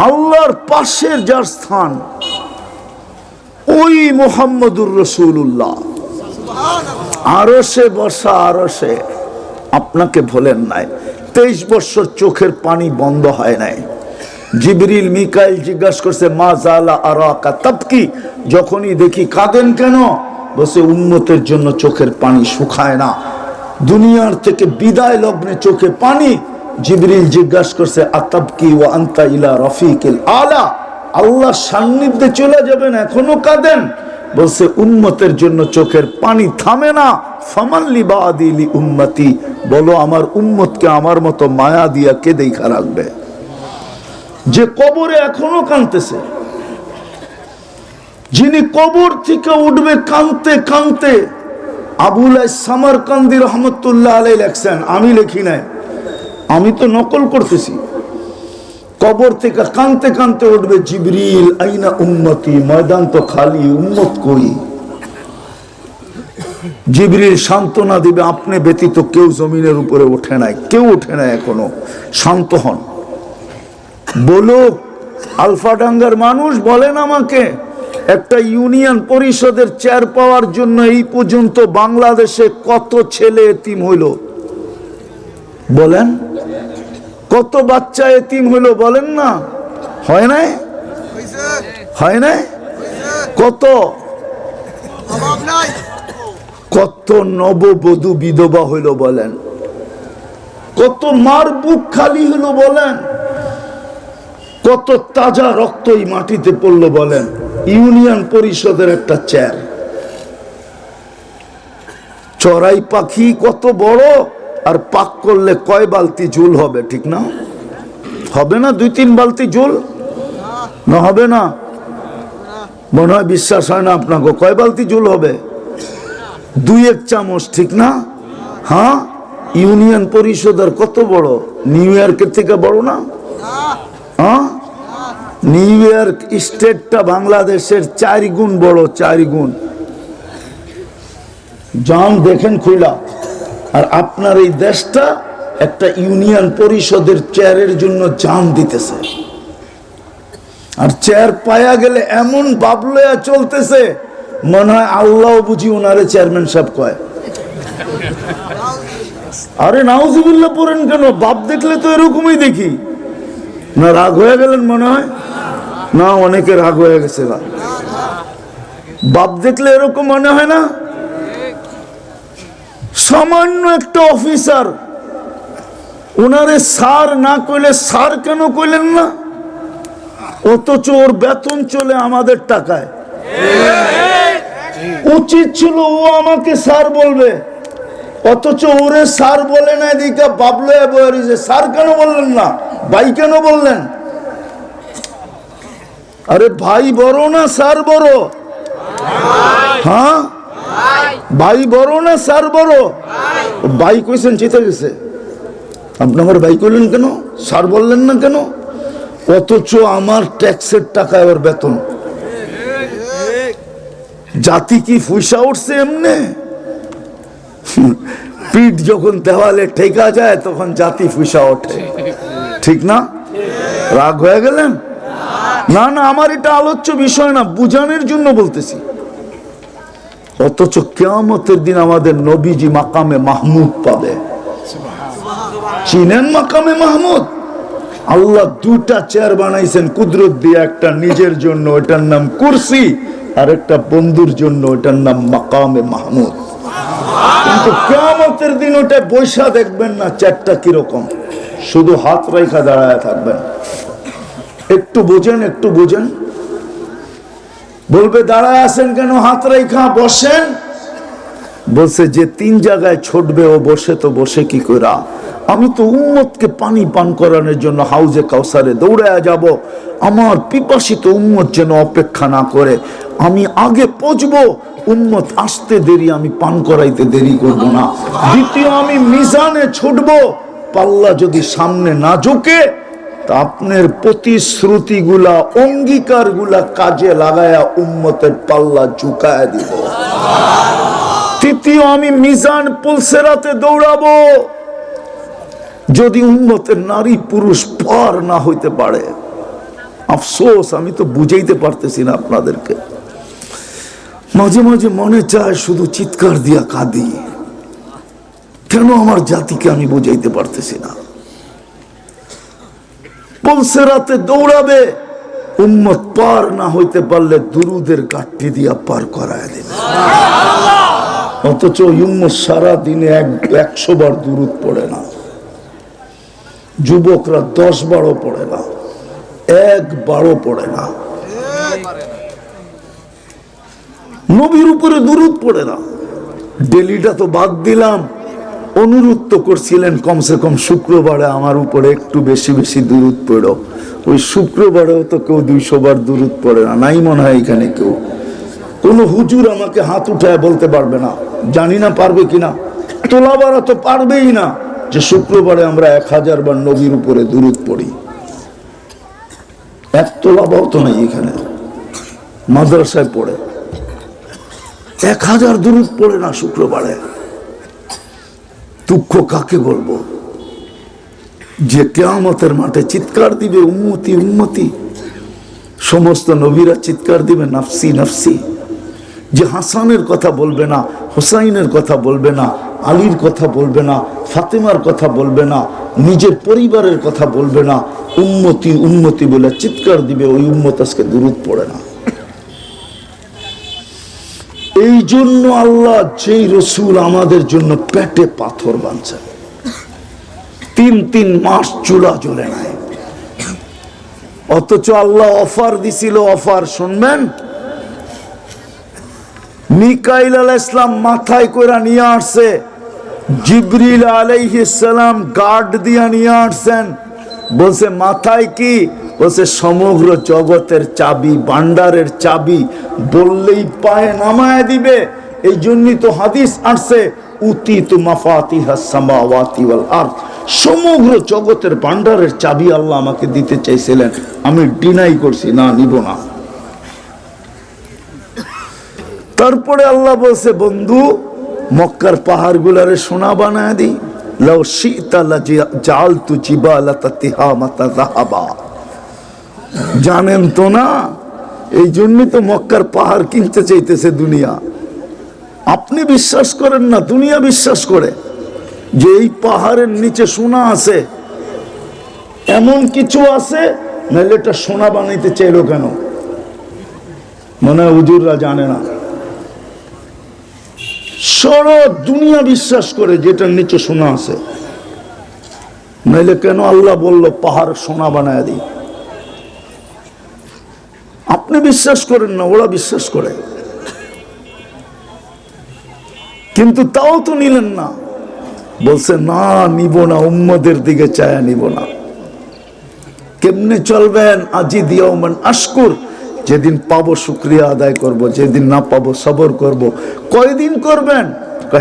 আল্লাহর পাশের যার স্থান ওই মুহাম্মদুর রাসূলুল্লাহ আরশে বসা, আরশে। আপনাকে ভোলেন নাই, 23 বছর চোখের পানি বন্ধ হয় নাই। জিবরিল মিকাইল জিজ্ঞাসা করছে মা জালা আরাকা তাবকি, যখনই দেখি কাঁদেন কেন? বসে উম্মতের জন্য চোখের পানি শুকায় না, দুনিয়ার থেকে বিদায় লগ্নে চোখে পানি। জিবরিল জিজ্ঞাসা করছে আতাবকি ওয়া আনতা ইলা রফিকিল আলা, আল্লাহর সান্নিধ্যে চলে যাবেন এখনো কাঁদেন? বলছে উম্মতের জন্য চোখের পানি থামে না। ফামান লিবাদি লি উম্মতি, বলো আমার উম্মতকে আমার মতো মায়া দিয়া কে দেখা রাখবে? যে কবরে এখনো কাঁদতেছে, যিনি কবর থেকে উঠবে কাঁদতে কাঁদতে। আবুল সামারকান্দি রহমতুল্লাহ আলাইহি লেখছেন, আমি লিখি নাই, আমি তো নকল করতেছি। কবর থেকে কাঁদতে কাঁদতে উঠবে জিবরিল আইনা উম্মতি, ময়দান তো খালি, উম্মত কই? জিবরিল সান্ত্বনা দিবে, আপনি ব্যতীত কেউ জমিনের উপরে ওঠে নাই, কেউ ওঠে নাই এখনো, শান্ত হন। বলুক আলফাডাঙ্গার মানুষ বলেন আমাকে, একটা ইউনিয়ন পরিষদের চেয়ার পাওয়ার জন্য এই পর্যন্ত বাংলাদেশে কত ছেলে এতিম হইল? বলেন কত বাচ্চা এতিম হইল? বলেন না, হয় নাই? হয় নাই? কত কত নববধূ বিধবা হইল বলেন? কত মার বুক খালি হইল বলেন? কত তাজা রক্ত এই মাটিতে পড়লো বলেন? ইউনিয়ন পরিষদের একটা চেয়ার। চড়াই পাখি কত বড়, আর পাক করলে কয় বালতি জল হবে? ঠিক না? হবে না 2-3 বালতি জল? না হবে না? মনে হয় বিশ্বাস হয় না আপনাকে। কয় বালতি জল হবে? 2-1 চামচ, ঠিক না? হ্যাঁ, ইউনিয়ন পরিষদের কত বড়? নিউ ইয়র্কের থেকে বড় না? হ্যাঁ, নিউ ইয়র্ক স্টেটটা বাংলাদেশের 4 গুণ বড়, 4 গুণ। যান দেখেন খুইলা। আর আপনার এই দেশটা একটা ইউনিয়ন পরিষদের চেয়ারের জন্য জান দিতেছে, আর চেয়ার পায়া গেলে এমন বাবলয়া চলতেছে, মনে হয় আল্লাহ বুঝি ওনারে চেয়ারম্যান সাহেব কয়। আরে নাউজুবিল্লাহ পড়েন কেন? বাপ দেখলে তো এরকমই দেখি না। রাগ হয়ে গেলেন মনে হয়? না, অনেকে রাগ হয়ে গেছে। বাপ দেখলে এরকম মনে হয় না? সামান্য একটা অফিসার, ওনারে স্যার না কইলে স্যার কেন কইলেন না? অথচ ওর বেতন চলে আমাদের টাকায়। উচিত ছিল ও আমাকে স্যার বলবে, অথচ ওরে স্যার বলে না। এদিকে বাবলে বয়ারিছে, স্যার কেন বললেন না? ভাই কেন বললেন? আরে ভাই বড় না স্যার বড়? হ্যাঁ, ভাই বড় না স্যার বড়? ভাই কইছেন জিতে গেছে, আপনার ভাই কইলেন কেন? স্যার বললেন না কেন? অথচ আমার ট্যাক্সের টাকা এবার বেতন। জাতি কি ফুসা উঠছে এমনে? পিঠ যখন দেওয়ালে ঠেকা যায় তখন জাতি ফুসা ওঠে, ঠিক না? রাগ হয়ে গেলেন? না না, আমার এটা আলোচ্য বিষয় না, বুঝানোর জন্য বলতেছি। অথচ কিয়ামতের দিন আমাদের নবীজি মাকামে মাহমুদ পাবে। চিনেন মাকামে মাহমুদ? আল্লাহ 2টা চেয়ার বানাইছেন কুদরত দিয়ে, একটা নিজের জন্য, এটার নাম কুরসি, আর একটা বন্ধুর জন্য, এটার নাম মাকামে মাহমুদ। কিন্তু কিয়ামতের দিন ওটা বৈশা দেখবেন না চেয়ারটা কিরকম, শুধু হাত রেখা দাঁড়ায় থাকবেন। একটু বোঝেন, একটু বোঝেন। বলবে দাঁড়ায় আছেন কেন? হাত রেখা বসেন। বলছে যে 3 জায়গায় ছুটবে ও বসে, তো বসে কি করা? আমি তো উম্মতকে পানি পান করানোর জন্য হাউজে কাউসারে দৌড়ায় যাব। আমার পিপাসিত উম্মত যেন অপেক্ষা না করে, আমি আগে পৌঁছবো। উম্মত আসতে দেরি, আমি পান করাইতে দেরি করব না। দ্বিতীয়, আমি মিজানে ছুটবো, পাল্লা যদি সামনে না ঝুঁকে তা আপনার প্রতিশ্রুতিগুলা, অঙ্গীকারগুলা কাজে লাগায়া উম্মতের পাল্লা ঝুঁকায় দিব। তৃতীয়, আমি মিজান পুলসেরাতে দৌড়াবো, যদি উম্মতের নারী পুরুষ পার না হইতে পারে। আফসোস, আমি তো বুঝাইতে পারতেছি না আপনাদেরকে। মাঝে মাঝে মনে চায় শুধু চিৎকার দিয়া কাঁদি, কেন আমার জাতিকে আমি বুঝাইতে পারতেছি না। বলছে রাতে দৌড়াবে, উম্মত পার না হইতে পারলে দুরুদের গাঠটি দিয়া পার করায় দেবে। অথচ উম্মত সারা দিনে 100 বার দুরুদ পড়ে না, যুবকরা 10 বারও পড়ে না, 1 বারও পড়ে না, নবীর উপরে দুরুদ পড়ে না। ডেলিটা তো বাদ দিলাম, অনুরোধ তো করছিলেন কমসে কম শুক্রবারে আমার উপরে একটু বেশি বেশি দুরুদ পড়ো। ওই শুক্রবারেও তো কেউ 200 বার দুরুদ পড়ে না, নাই মনে হয় এখানে কেউ। কোন হুজুর আমাকে হাত উঠায় বলতে পারবে না, জানি না পারবে কিনা, তোলাবারা তো পারবেই না যে শুক্রবারে আমরা 1000 বার নবীর উপরে দুরুদ পড়ি। এক তোলাবাও তো নাই এখানে, মাদ্রাসায় পড়ে 1000 দুরুদ পড়ে না শুক্রবারে। দুঃখ কাকে বলবো যে কিয়ামতের মাঠে চিৎকার দিবে উম্মতি উম্মতি, সমস্ত নবীরা চিৎকার দিবে নাফসি নাফসি। যে হাসানের কথা বলবে না, হুসাইনের কথা বলবে না, আলীর কথা বলবে না, ফাতেমার কথা বলবে না, নিজের পরিবারের কথা বলবে না, উম্মতি উম্মতি বলে চিৎকার দিবে, ওই উম্মত আজকে দুরুদ পড়ে না। এই জন্য আল্লাহ যেই রসুল আমাদের জন্য পেটে পাথর বাঁধছে, 3 মাস চুলা জ্বলে নাই, অথচ আল্লাহ অফার দিছিল। অফার শুনবেন, মিকাইল আলাইহিস সালাম মাথায় কইরা নিয়ে আসছে, জিবরিল আলাইহিস সালাম গার্ড দিয়া নিয়ে আসছেন। বলছে মাথায় কি? বলছে সমগ্র জগতের চাবি, ভান্ডারের চাবি, বললেই পায়ে নামায় দিবে। এই জন্যই তো হাদিস আসছে, উতিতু মাফাতিহাস সামাওয়াতি ওয়াল আরদ, সমগ্র জগতের ভান্ডারের চাবি আল্লাহ আমাকে দিতে চাইছিলেন, আমি ডিনাই করছি, না নিব না। তারপরে আল্লাহ বলছে, বন্ধু মক্কার পাহাড়গুলারে সোনা বানায় দিই, লাউ শিতা লাজালতু জিবালাতা তিহামাতা যাহাবা। জানেন তো না, এই জন্যই তো মক্কার পাহাড় কিনতে চাইতেছে দুনিয়া। আপনি বিশ্বাস করেন না, দুনিয়া বিশ্বাস করে যে এই পাহাড়ের নিচে সোনা আছে, এমন কিছু আছে, নাহলে এটা সোনা বানাইতে চাইলো কেন? মনে হয় হুজুররা জানে না। সারা দুনিয়া বিশ্বাস করে যেটার নিচে সোনা আছে, নাইলে কেন আল্লাহ বলল পাহাড় সোনা বানায় দিই? আপনি বিশ্বাস করেন না, ওরা বিশ্বাস করে, কিন্তু তাও তো নিলেন না। বলছে না, নিব না, উম্মদের দিকে চায়া নিব না। কেমনে চলবেন? আজি দিয়াউমান আশকুর, যেদিন পাবো শুকরিয়া আদায় করব, যেদিন না পাবো সবর করব। কয়দিন করবেন?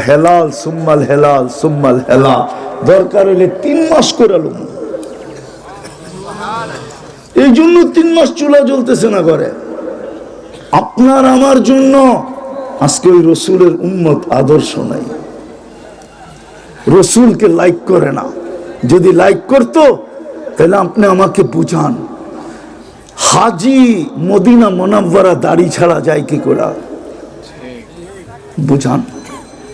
হেলাল সুম্মাল হেলাল সুম্মাল হেলাল, দরকার হলে 3 মাস করালুম। এই জন্য 3 মাস চুলা জ্বলতেছে না ঘরে, আপনার আমার জন্য। আজকে ওই রসুলের উম্মত আদর্শ নাই, রসুলকে লাইক করে না। যদি লাইক করতো তাহলে আপনি আমাকে বুঝান, হাজি মদিনা মুনাওয়ারা দাড়ি ছাড়া যায় কি করে? বুঝান।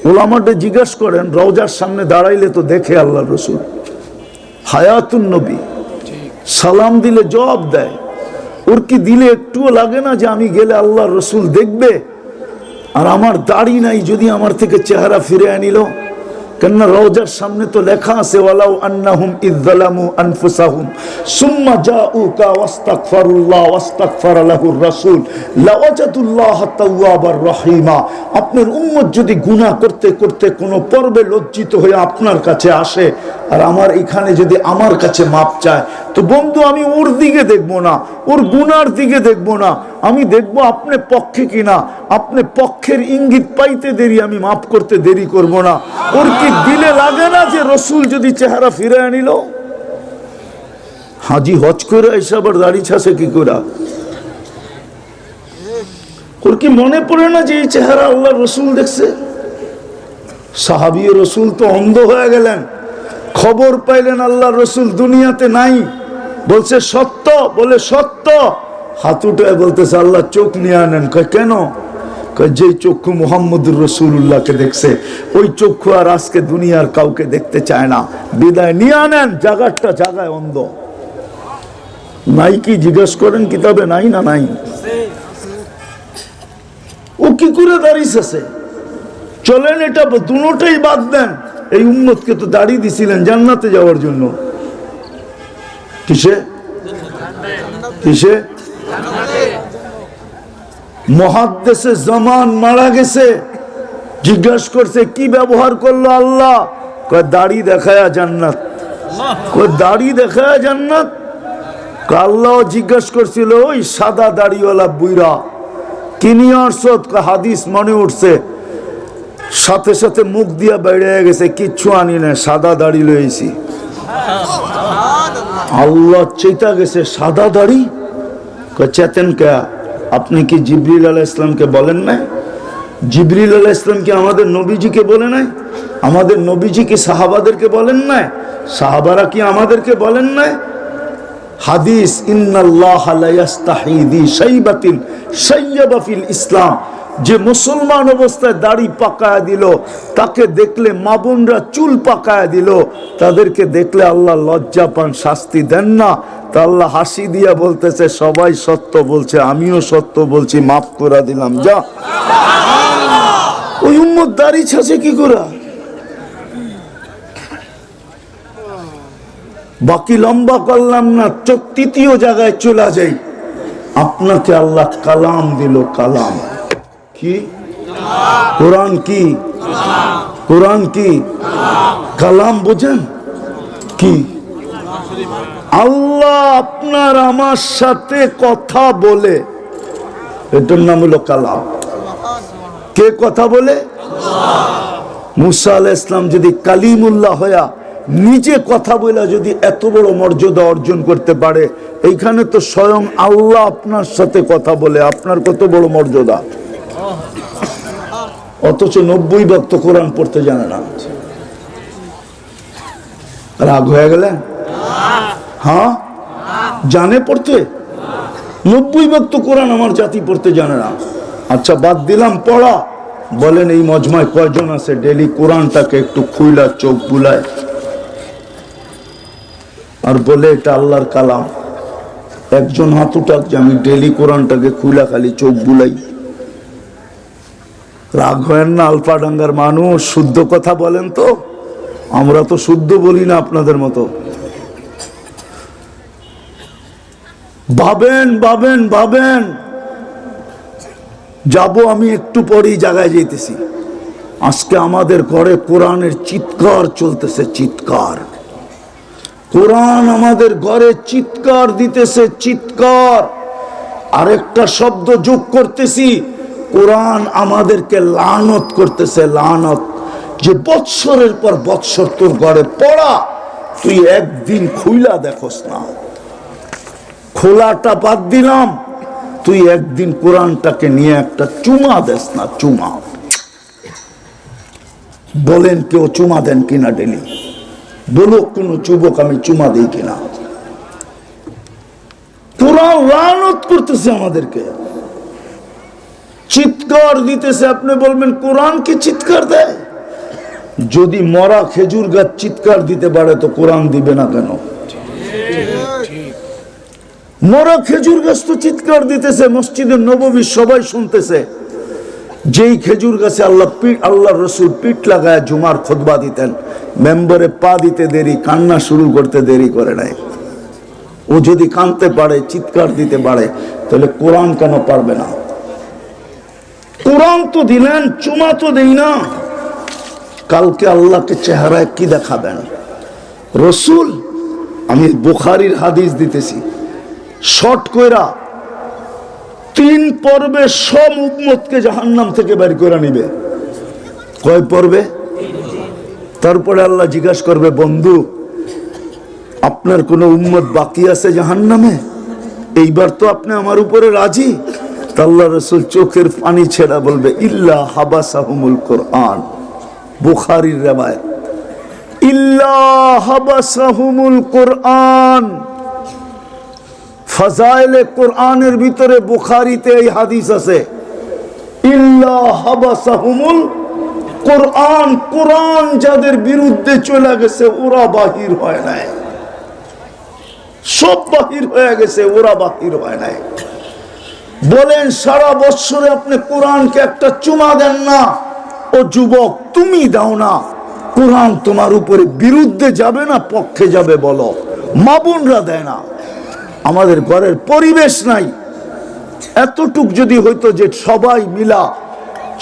ওলামাটা জিজ্ঞেস করেন, রওজার সামনে দাঁড়াইলে তো দেখে আল্লাহ রসুল, হায়াতুন নবী, সালাম দিলে জবাব দেয়। ওর কি দিলে একটুও লাগে না যে আমি গেলে আল্লাহ রসুল দেখবে? আর আমার দাড়ি নাই, যদি আমার থেকে চেহারা ফিরে আনিল। কেননা রওজার সামনে তো লেখা আছে, ওয়ালাউ আন্নাহুম ইযযালামু আনফুসাহুম সুম্মা জাউকা ওয়াস্তাগফিরুল্লাহ ওয়াস্তাগফারা লাহুর রাসূল লাওয়াজাদুল্লাহ তাওয়াবার রহিমা। আপনার উম্মত যদি গুনাহ করতে করতে কোনো পর্বে লজ্জিত হয়ে আপনার কাছে আসে, আর আমার এখানে যদি আমার কাছে মাপ চায়, তো বন্ধু আমি ওর দিকে দেখবো না, ওর গুনার দিকে দেখবো না, আমি দেখবো আপনি পক্ষে কিনা। আপনি পক্ষের ইঙ্গিত পাইতে দেরি, আমি মাফ করতে দেরি করব না। ওর কি দিলে লাগে না যে রসুল যদি চেহারা ফিরে আনিল? হাজি হজ করে এসে আবার দাড়ি ছাসে কি করে? ওর কি মনে পড়ে না যে এই চেহারা আল্লাহ রসুল দেখছে? সাহাবী রসুল তো অন্ধ হয়ে গেলেন, খবর পাইলেন আল্লাহ রসুল দুনিয়াতে নাই, বলছে সত্য, বলে সত্য। হাত উঠে বলতেছে আল্লাহ চোখ নিয়ে আনেন। কয় কেন? কয় যে চক্ষু মুহাম্মদুর রাসূলুল্লাহকে দেখছে ওই চক্ষু আর আজকে দুনিয়ার কাউকে দেখতে চায় না, বিদায় নিয়ে আনেন। জায়গাটা জায়গায় অন্ধ নাই কি জিজ্ঞেস করেন কিতাবে নাই না নাই? ও কি করে দাঁড়িয়েছে? চলেন এটা দুটোটাই বাদ দেন। এই উম্মতকে তো দাঁড়িয়ে দিছিলেন জান্নাতে যাওয়ার জন্য। কিসে কিসে? মুহাদ্দিসে জামান মারা গেছে, জিজ্ঞাসা করছে কি ব্যবহার করলো আল্লাহ? কয় দাড়ি দেখায়া জান্নাত। কয় দাড়ি দেখায়া জান্নাত? আল্লাহ জিজ্ঞাসা করছিল ওই সাদা দাড়িওয়ালা বুইরা কি নিয়ে আসছো? হাদিস মনে উঠছে, সাথে সাথে মুখ দিয়া বেড়ে গেছে, কিচ্ছু আনি না, সাদা দাড়ি লইছি। আল্লাহ চেতা গেছে, সাদা দাড়ি? চেতেন কে? আপনি কি জিবরিল আলাইহিস সালামকে বলেন না? জিবরিল আলাইহিস সালাম কি আমাদের নবীজিকে বলে নাই? আমাদের নবীজি কি সাহাবাদেরকে বলেন না? সাহাবারা কি আমাদেরকে বলেন না? হাদিস ইন্নাল্লাহা লা ইস্তাহি দি শাইবাতিন শাইয়াবা ফিল ইসলাম, যে মুসলমান অবস্থায় দাড়ি পাকায়া দিল তাকে দেখলে মা বোনরা চুল পাকায়া দিল, তাদেরকে দেখলে আল্লাহ লজ্জা পান, শাস্তি দেন না। তা আল্লাহ হাসি দিয়া বলতেছে সবাই সত্য বলছে, আমিও সত্য বলছি, মাফ করে দিলাম, যা। ওই উম্মত দাড়ি ছাছে কি করে? বাকি লম্বা করলাম না, তৃতীয় জায়গায় চলে যাই। আপনাকে আল্লাহ কালাম দিল, কালাম কি? কোরআন কি? কোরআন কি? কালাম বোঝেন কি? আল্লাহ আপনার আমার সাথে কথা বলে, এটার নাম হলো কালাম। কে কথা বলে? মুসা আলাইহিস সালাম যদি কালিমুল্লাহ হয়া নিজে কথা বলে যদি এত বড় মর্যাদা অর্জন করতে পারে, এইখানে তো স্বয়ং আল্লাহ আপনার সাথে কথা বলে, আপনার কত বড় মর্যাদা। অথচ 90 ভক্ত কোরআন পড়তে জানে না। রাগ হয়ে গেলেন? হ্যাঁ, জানে পড়তে? 90 ভক্ত কোরআন আমার জাতি পড়তে জানে না। আচ্ছা বাদ দিলাম পড়া, বলেন এই মজমায় কয়জন আছে ডেলি কোরআনটাকে একটু খুইলা চোখ বুলায় আর বলে এটা আল্লাহর কালাম? একজন হাত উঠাক যে আমি ডেলি কোরআনটাকে খুইলা খালি চোখ বুলাই। রাগ হয় না? আলফাডাঙ্গার মানুষ শুদ্ধ কথা বলেন তো, আমরা তো শুদ্ধ বলি না আপনাদের মতো। ভাবেন ভাবেন ভাবেন, যাব আমি একটু পরেই জায়গায় যেতেছি। আজকে আমাদের ঘরে কোরআনের চিৎকার চলতেছে, চিৎকার। কোরআন আমাদের ঘরে চিৎকার দিতেছে, চিৎকার। আরেকটা শব্দ যোগ করতেছি, কোরআন আমাদেরকে লানত করতেছে, লানত। যে বৎসরের পর বৎসর তোর ঘরে পড়া, তুই একদিন খুইলা দেখোস না। খোলাটা বাদ দিলাম, তুই একদিন কোরআনটাকে নিয়ে একটা চুমা দেস না, চুমা। বলেন কেউ চুমা দেন কিনা ডেলি? বলো কোন যুবক আমি চুমা দিই কিনা? কোরআন লানত করতেছে আমাদেরকে, চিৎকার দিতেছে। আপনি বলবেন কোরআন কি চিৎকার দেয়? যদি মরা খেজুর গাছ চিৎকার দিতে পারে তো কোরআন দিবে না কেন? মরা খেজুর গাছ তো চিৎকার দিতেছে, মসজিদের নববী সবাই শুনতেছে। যেই খেজুর গাছে আল্লাহ রসুল পিঠ লাগায় জুমার খুতবা দিতেন, মেম্বারে পা দিতে দেরি, কান্না শুরু করতে দেরি করে নাই। ও যদি কাঁদতে পারে, চিৎকার দিতে পারে, তাহলে কোরআন কেন পারবে না? কোরআন তো দিলেন, চুমা তো দেই না। কালকে আল্লাহকে চেহারায় কি দেখাবেন? রসুল, আমি বুখারীর হাদিস দিতেছি শর্ট কইরা, 3 পর্বে সব উম্মতকে জাহান্নাম থেকে বের করে নিবে। কয় পর্বে? তারপরে আল্লাহ জিজ্ঞাসা করবে, বন্ধু আপনার কোন উম্মত বাকি আছে জাহান্নামে? এইবার তো আপনি আমার উপরে রাজি? আল্লাহ রাসূল চোখের পানি ছেড়া বলবে, ইল্লা হাবাসাহুমুল কোরআন। বুখারীর riwayat, ইল্লা হাবাসাহুমুল কোরআন। ফাজাইলে কোরআনের ভিতরে বুখারীতে এই হাদিস আছে, ইল্লা হাবাসাহুমুল কোরআন, কোরআন যাদের বিরুদ্ধে চলে গেছে ওরা বাহির হয় নাই, সব বাহির হয়ে গেছে, ওরা বাহির হয় নাই। বলেন সারা বছরে আপনি কোরআনকে একটা চুমা দেন না, ও যুবক তুমি দাও না, কোরআন তোমার উপরে বিরুদ্ধে যাবে না পক্ষে যাবে বলো? মা বোনরা দেয় না। আমাদের ঘরের পরিবেশ নাই। এতটুক যদি হইতো যে সবাই মিলা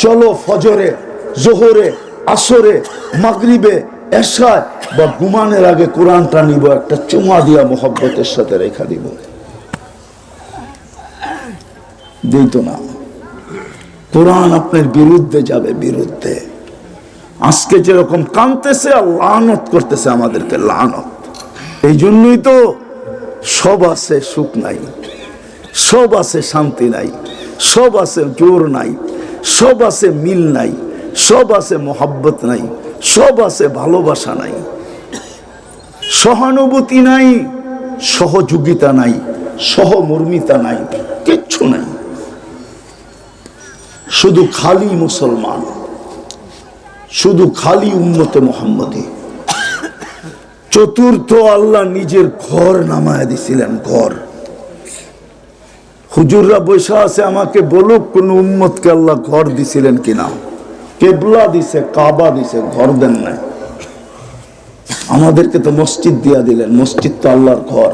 চলো ফজরে, জোহরে, আসরে, মাগরিবে, এশায় বা ঘুমানোর আগে কোরআনটা নিব, একটা চুমা দিয়া মোহব্বতের সাথে রেখা দিব, দিত না। কোরআন আপনার বিরুদ্ধে যাবে, বিরুদ্ধে। আজকে যেরকম কাঁদতেছে আর লানত করতেছে আমাদেরকে, লানত। এই জন্যই তো সব আছে সুখ নাই, সব আছে শান্তি নাই, সব আছে জোর নাই, সব আছে মিল নাই, সব আছে মোহাব্বত নাই, সব আছে ভালোবাসা নাই, সহানুভূতি নাই, সহযোগিতা নাই, সহমর্মিতা নাই, কিচ্ছু নাই। শুধু খালি মুসলমান, শুধু খালি উম্মতে মুহাম্মদী। চতুর্থ, আল্লাহ নিজের ঘর নামায় দিছিলেন, ঘর। হুজুররা বৈশা আছে, আমাকে বলুক কোন উম্মতকে আল্লাহ ঘর দিছিলেন কিনা। কেবলা দিছে, কাবা দিছে, ঘর দেন নাই। আমাদেরকে তো মসজিদ দিয়া দিলেন, মসজিদ তো আল্লাহর ঘর।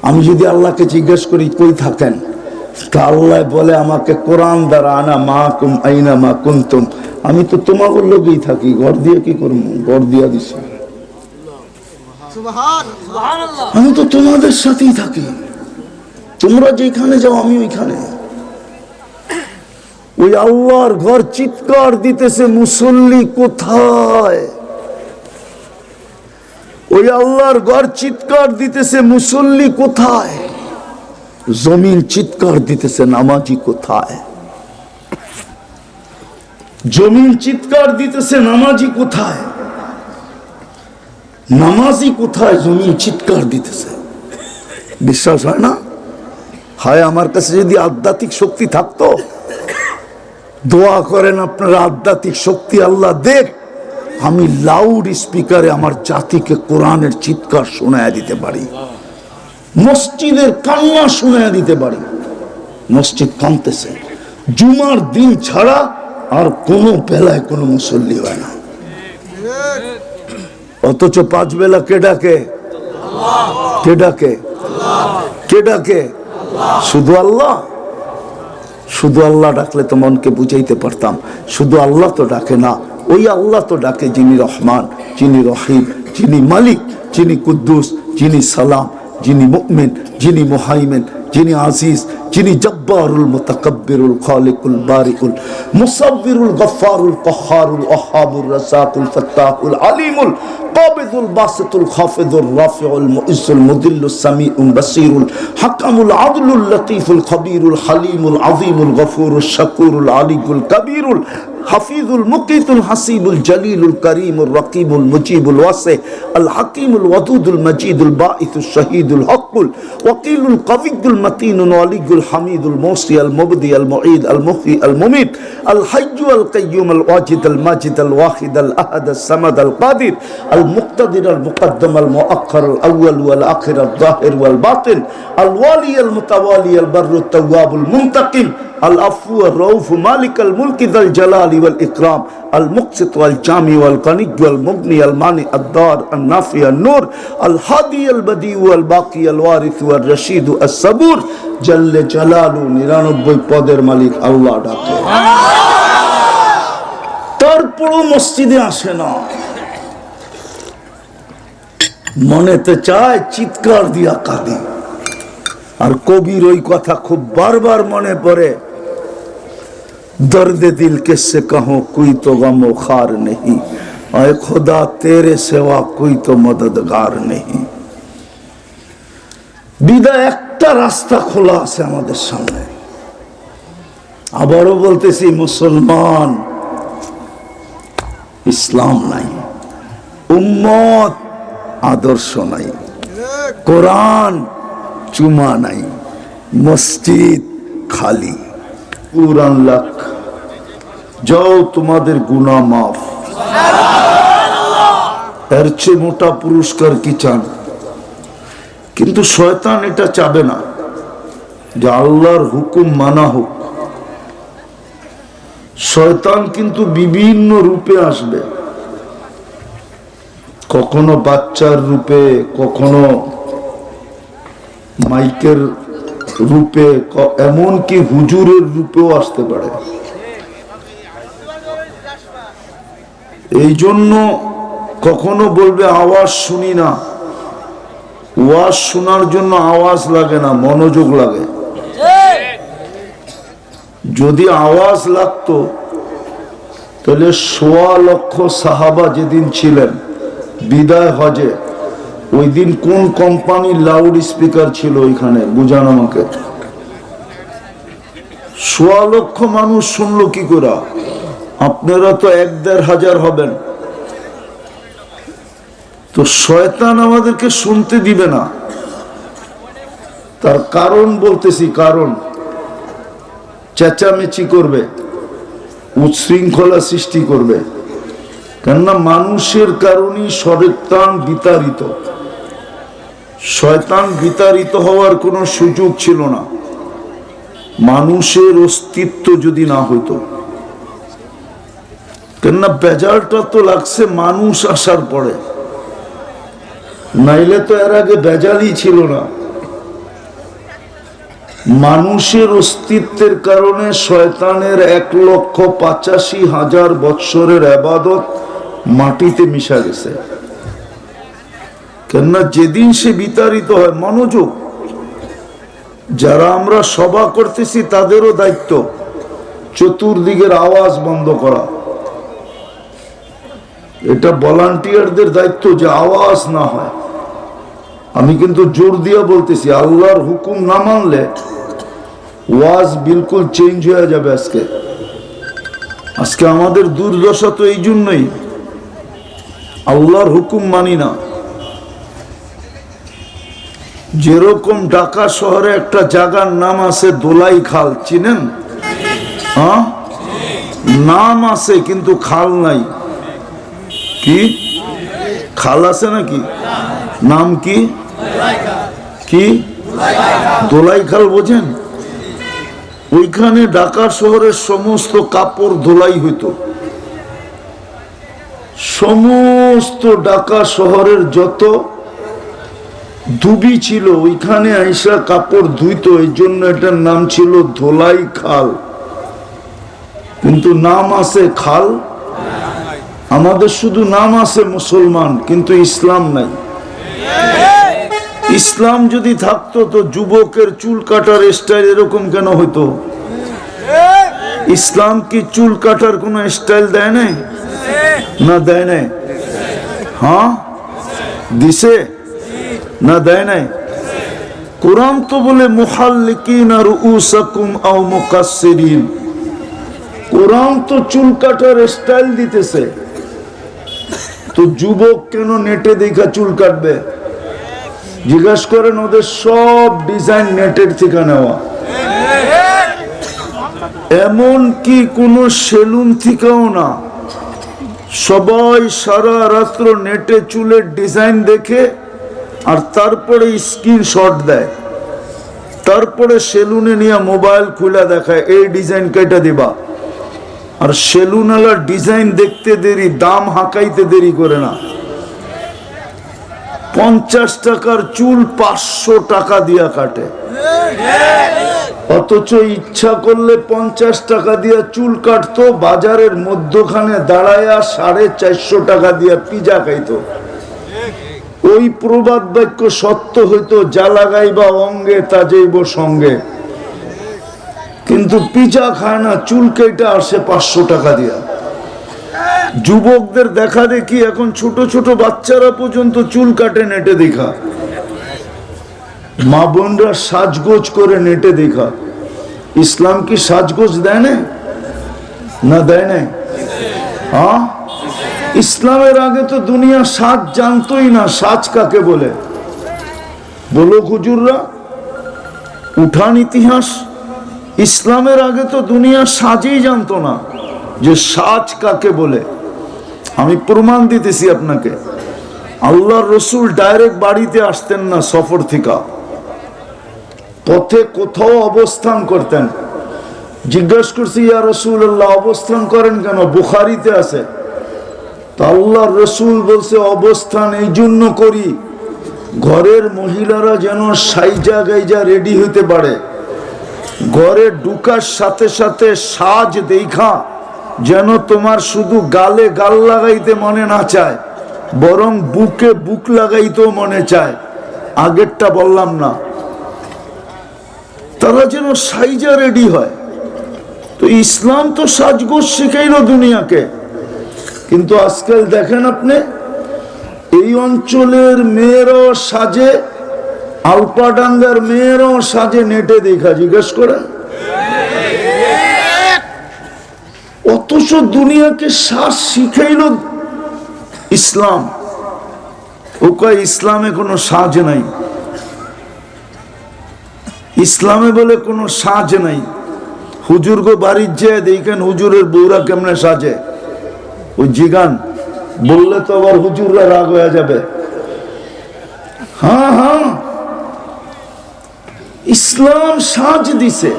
আমি যদি আল্লাহকে জিজ্ঞেস করি কই থাকেন, তা আল্লাহ বলে আমাকে কোরআন দ্বারা, আনা মাকুম আইনা মা কুনতুম, আমি তো তোমাদের লোকেই থাকি, ঘর দিয়ে কি করবো? ঘর দিয়া দিছি, আমি তো তোমাদের সাথেই থাকি, তোমরা যেখানে যাও আমি ওইখানে। ওই আল্লাহর ঘর চিৎকার দিতেছে, মুসল্লি কোথায়? ওই আল্লাহর ঘর চিৎকার দিতেছে, মুসল্লি কোথায়? জমিন চিৎকার দিতেছে, নামাজি কোথায়? জমিন চিৎকার দিতেছে, নামাজি কোথায়? নামাজি কোথায়? জমিন চিৎকার দিতেছে। বিশ্বাস হয় না? হায় আমার কাছে যদি আধ্যাত্মিক শক্তি থাকতো, দোয়া করেন আপনার আধ্যাত্মিক শক্তি আল্লাহ দেখ, আমি লাউড স্পিকারে আমার জাতিকে কোরআনের চিৎকার শোনায় দিতে পারি, মসজিদের কান্না শোনায় দিতে পারি। মসজিদ কাঁদতেছে, জুমার দিন ছাড়া আর কোনো বেলায় কোনো মুসল্লি হয় না, অথচ 5 বেলা কে ডাকে? কে ডাকে? কে ডাকে? শুধু আল্লাহ। শুধু আল্লাহ ডাকলে তো মনকে বুঝাইতে পারতাম, শুধু আল্লাহ তো ডাকে না, ওই আল্লাহ তো ডাকে যিনি রহমান, যিনি রহিম, যিনি মালিক, যিনি কুদ্দুস, যিনি সালাম, যিনি মুমিন, যিনি মুহাইমিন, যিনি আজিজ, যিনি জব্বারুল মুতাকাব্বিরুল খালিকুল বারিকুল মুসাব্বিরুল গফফারুল কহ্হারুল ওয়াহ্হাবুর রাসাকুল ফাত্তাহুল আলিমুল কাবিদুল বাসিতুল খাফিদুর রাফিউল মুইজ্জুল মুদিল্লুস সামিউল বাসীরুল হাকামুল আদলুল লতীফুল খবীরুল হালিমুল আযীমুল গফুরুশ শাকুরুল আলিকুল কবীরুল হাফিজুল মুকিতুল হাসিবুল জলিলুল করিমুল রকিবুল মুজিবুল ওয়াসি আল হাকিমুল ওয়াদুদুল মজিদুল বাঈসুশ শহীদুল হকুল ওয়াকিলুল কবিয়ুল মতিনুল ওয়ালিয়ুল হামিদুল মুসি আল মুবদি আল মুঈদ আল মুহয়ি আল মুমিত আল হাইয়্যু আল কাইয়্যুম আল ওয়াজিদ আল মাজিদ আল ওয়াহিদ আল আহাদ আল সামাদ আল কাদির আল মুক্তাদির আল মুকদ্দম আল মুআখ্খার আল আউয়াল ওয়াল আখির আল যাহির ওয়াল বাতিন আল ওয়ালি আল মুতাওয়ালি আল বাররু আত তাওয়াবুল মুনতাকিম العفو الرؤوف مالك الملك ذا الجلال والإكرام المقسط والجامع والغني والمغني المانع الضار النافع النور الهادي البديع والباقي الوارث والرشيد الصبور جل جلاله 99 পদের মালিক আল্লাহ ডাকে, তারপরও মসজিদে আসে না। মনেতে চায় চিৎকার দিয়া কাঁদে। আর কবির ওই কথা খুব বারবার মনে পড়ে, दर्द दिल किससे कहूं कोई तो गम खार नहीं, आए खुदा तेरे सिवा कोई तो मददगार नहीं। বিদায় একটা রাস্তা খোলা আছে আমাদের সামনে। আবারও বলতেছি, মুসলমান, ইসলাম নাই, উম্মত আদর্শ নাই, কোরআন চুমা নাই, মসজিদ খালি। কুরআন লাখ, যাও তোমাদের গুনাহ মাফ। এর চেয়ে মোটা পুরস্কার কি চান? কিন্তু শয়তান এটা চাবে না যে আল্লাহর হুকুম মানা হোক। শয়তান কিন্তু বিভিন্ন রূপে আসবে, কখনো বাচ্চার রূপে, কখনো মাইকের রূপে, এমনকি হুজুরের রূপেও আসতে পারে। এই জন্য কখনো বলবে আওয়াজ শুনি না। ওয়াজ শোনার জন্য আওয়াজ লাগে না, মনোযোগ লাগে। যদি আওয়াজ লাগতো তাহলে ১.৫ লক্ষ সাহাবা যেদিন ছিলেন বিদায় হজে, ওই দিন কোন কোম্পানির লাউড স্পিকার ছিল ওইখানে? বুঝান আমাকে। ১.৫ লক্ষ মানুষ শুনলো কি করে? আপনারা তো ১-১.৫ হাজার হবেন। তো শয়তান আমাদেরকে শুনতে দিবে না। তার কারণ বলতেছি, কারণ চেঁচামেচি করবে, উচ্ছৃঙ্খলা সৃষ্টি করবে। কেননা মানুষের কারণেই শয়তান বিতাড়িত। শয়তান বিতাড়িত হওয়ার কোনো সুযোগ ছিল না মানুষের অস্তিত্ব যদি না হইতো। কেননা বেজালটা তো লাগছে মানুষ আসার পরে, নাইলে তো এর আগে বেজালই ছিল না। মানুষের অস্তিত্বের কারণে শয়তানের ১,৮৫,০০০ বৎসরের ইবাদত মাটিতে মিশা গেছে। কেননা যেদিন সে বিতাড়িত হয়, মনোযোগ, যারা আমরা সভা করতেছি তাদেরও দায়িত্ব চতুর্দিকের আওয়াজ বন্ধ করা। এটা ভলান্টিয়ারদের দায়িত্ব যে আওয়াজ না হয়। আমি কিন্তু জোর দিয়ে বলতেছি, আল্লাহর হুকুম না মানলে ওয়াজ বিলকুল চেঞ্জ হয়ে যাবে। আজকে আমাদের দুর্দশা তো এই জন্যই, আল্লাহর হুকুম মানি না। যেরকম ঢাকা শহরে একটা জায়গার নাম আছে দোলাই খাল, চিনেন? হ্যাঁ, নাম আছে কিন্তু খাল নাই। কি খাল আছে নাকি? নাম কি? কি দোলাই খাল, বোঝেন? ওইখানে ঢাকা শহরের সমস্ত কাপড় ধোলাই হইতো। সমস্ত ঢাকা শহরের যত ধুবি ছিল ওইখানে আইসা কাপড় ধুইতো। এই জন্য এটার নাম ছিল ধোলাই খাল। কিন্তু নাম আছে খাল। আমাদের শুধু নাম আছে মুসলমান, কিন্তু ইসলাম নাই। ইসলাম যদি থাকতো তো যুবকের চুল কাটার স্টাইল এরকম কেন হইতো? ইসলাম কি চুল কাটার কোন স্টাইল দেয় নাই? না দেয় নাই? হ্যাঁ দিছে না দেয় নাই? কোরআন তো বলে মুহাল্লিকিনা রুউসাকুম আও মুকাসসিরিন। কোরআন তো চুল কাটার স্টাইল দিতেছে। তো যুবক কেন নেটে দেখা চুল কাটবে? জিজ্ঞাসা করেন, ওদের সব ডিজাইন নেটের থেকে নেওয়া। এমন কি কোন সেলুন থেকেও না। সবাই সারা রাত্র নেটে চুলের ডিজাইন দেখে আর তারপরে স্ক্রিনশট দেয়, তারপরে সেলুনে নিয়ে মোবাইল খুলে দেখায় এই ডিজাইন কেটে দিবা। আর সেলুনওয়ালার ডিজাইন দেখতে দেরি, দাম হাঁকাইতে দেরি করে না। 50 টাকার চুল 500 টাকা দিয়া কাটে, অথচ ইচ্ছা করলে 50 টাকা দিয়া চুল কাটতো, বাজারের মধ্যখানে দাঁড়ায়া 450 টাকা দিয়া পিজা খাইতো। ওই প্রবাদ বাক্য সত্য হইতো, যা লাগাইবা অঙ্গে তা যাইব সঙ্গে। কিন্তু পিজা খায় না, চুল কেটে আসে 500 টাকা দিয়া। যুবকদের দেখা দেখি এখন ছোট ছোট বাচ্চারা পর্যন্ত চুল কাটে নেটে দেখা। মা বোনরা সাজগোজ করে নেটে দেখা। ইসলাম কি সাজগোজ দেয় না? না দেয় না? হ্যাঁ, ইসলামের আগে তো দুনিয়া সাজ জানতোই না। সাজ কাকে বলে বলো হুজুররা? উঠান ইতিহাস। ইসলামের আগে তো দুনিয়া সাজই জানতো না যে সাজ কাকে বলে। আমি প্রমাণ দিতেছি আপনাকে। আল্লাহর রসুল ডাইরেক্ট বাড়িতে আসতেন না, সফর থেকে পথে কোথাও অবস্থান করতেন। জিজ্ঞেস করছি, ইয়া রাসূলুল্লাহ অবস্থান করেন কেন? বুখারীতে আছে। তা আল্লাহর রসুল বলছে, অবস্থান এই জন্য করি ঘরের মহিলারা যেন সাইজা গাইজা রেডি হইতে পারে, ঘরে ঢুকার সাথে সাথে সাজ দেখা যেন তোমার শুধু গালে গাল লাগাইতে মনে না চায়, বরং বুকে বুক লাগাইতেও মনে চায়। আগেরটা বললাম না, তারা যেন সাইজা রেডি হয়। তো ইসলাম তো সাজগোজ শিখাইল দুনিয়াকে। কিন্তু আজকাল দেখেন আপনি, এই অঞ্চলের মেয়েরাও সাজে, আলপাডাঙ্গার মেয়েরাও সাজে, নেটে দেখা জিজ্ঞেস করেন। অথচ দুনিয়াকে সাজ শিখাইল ইসলাম। ও কয় ইসলামে কোনো সাজ নাই, ইসলামে বলে কোনো সাজ নাই। হুজুর গো বাড়ির যে দেখেন হুজুরের বউরা কেমনে সাজে, ওই জিগান বললে তো আবার হুজুররা রাগ হয়ে যাবে। হ্যাঁ হ্যাঁ, ইসলাম সাজ দিছে।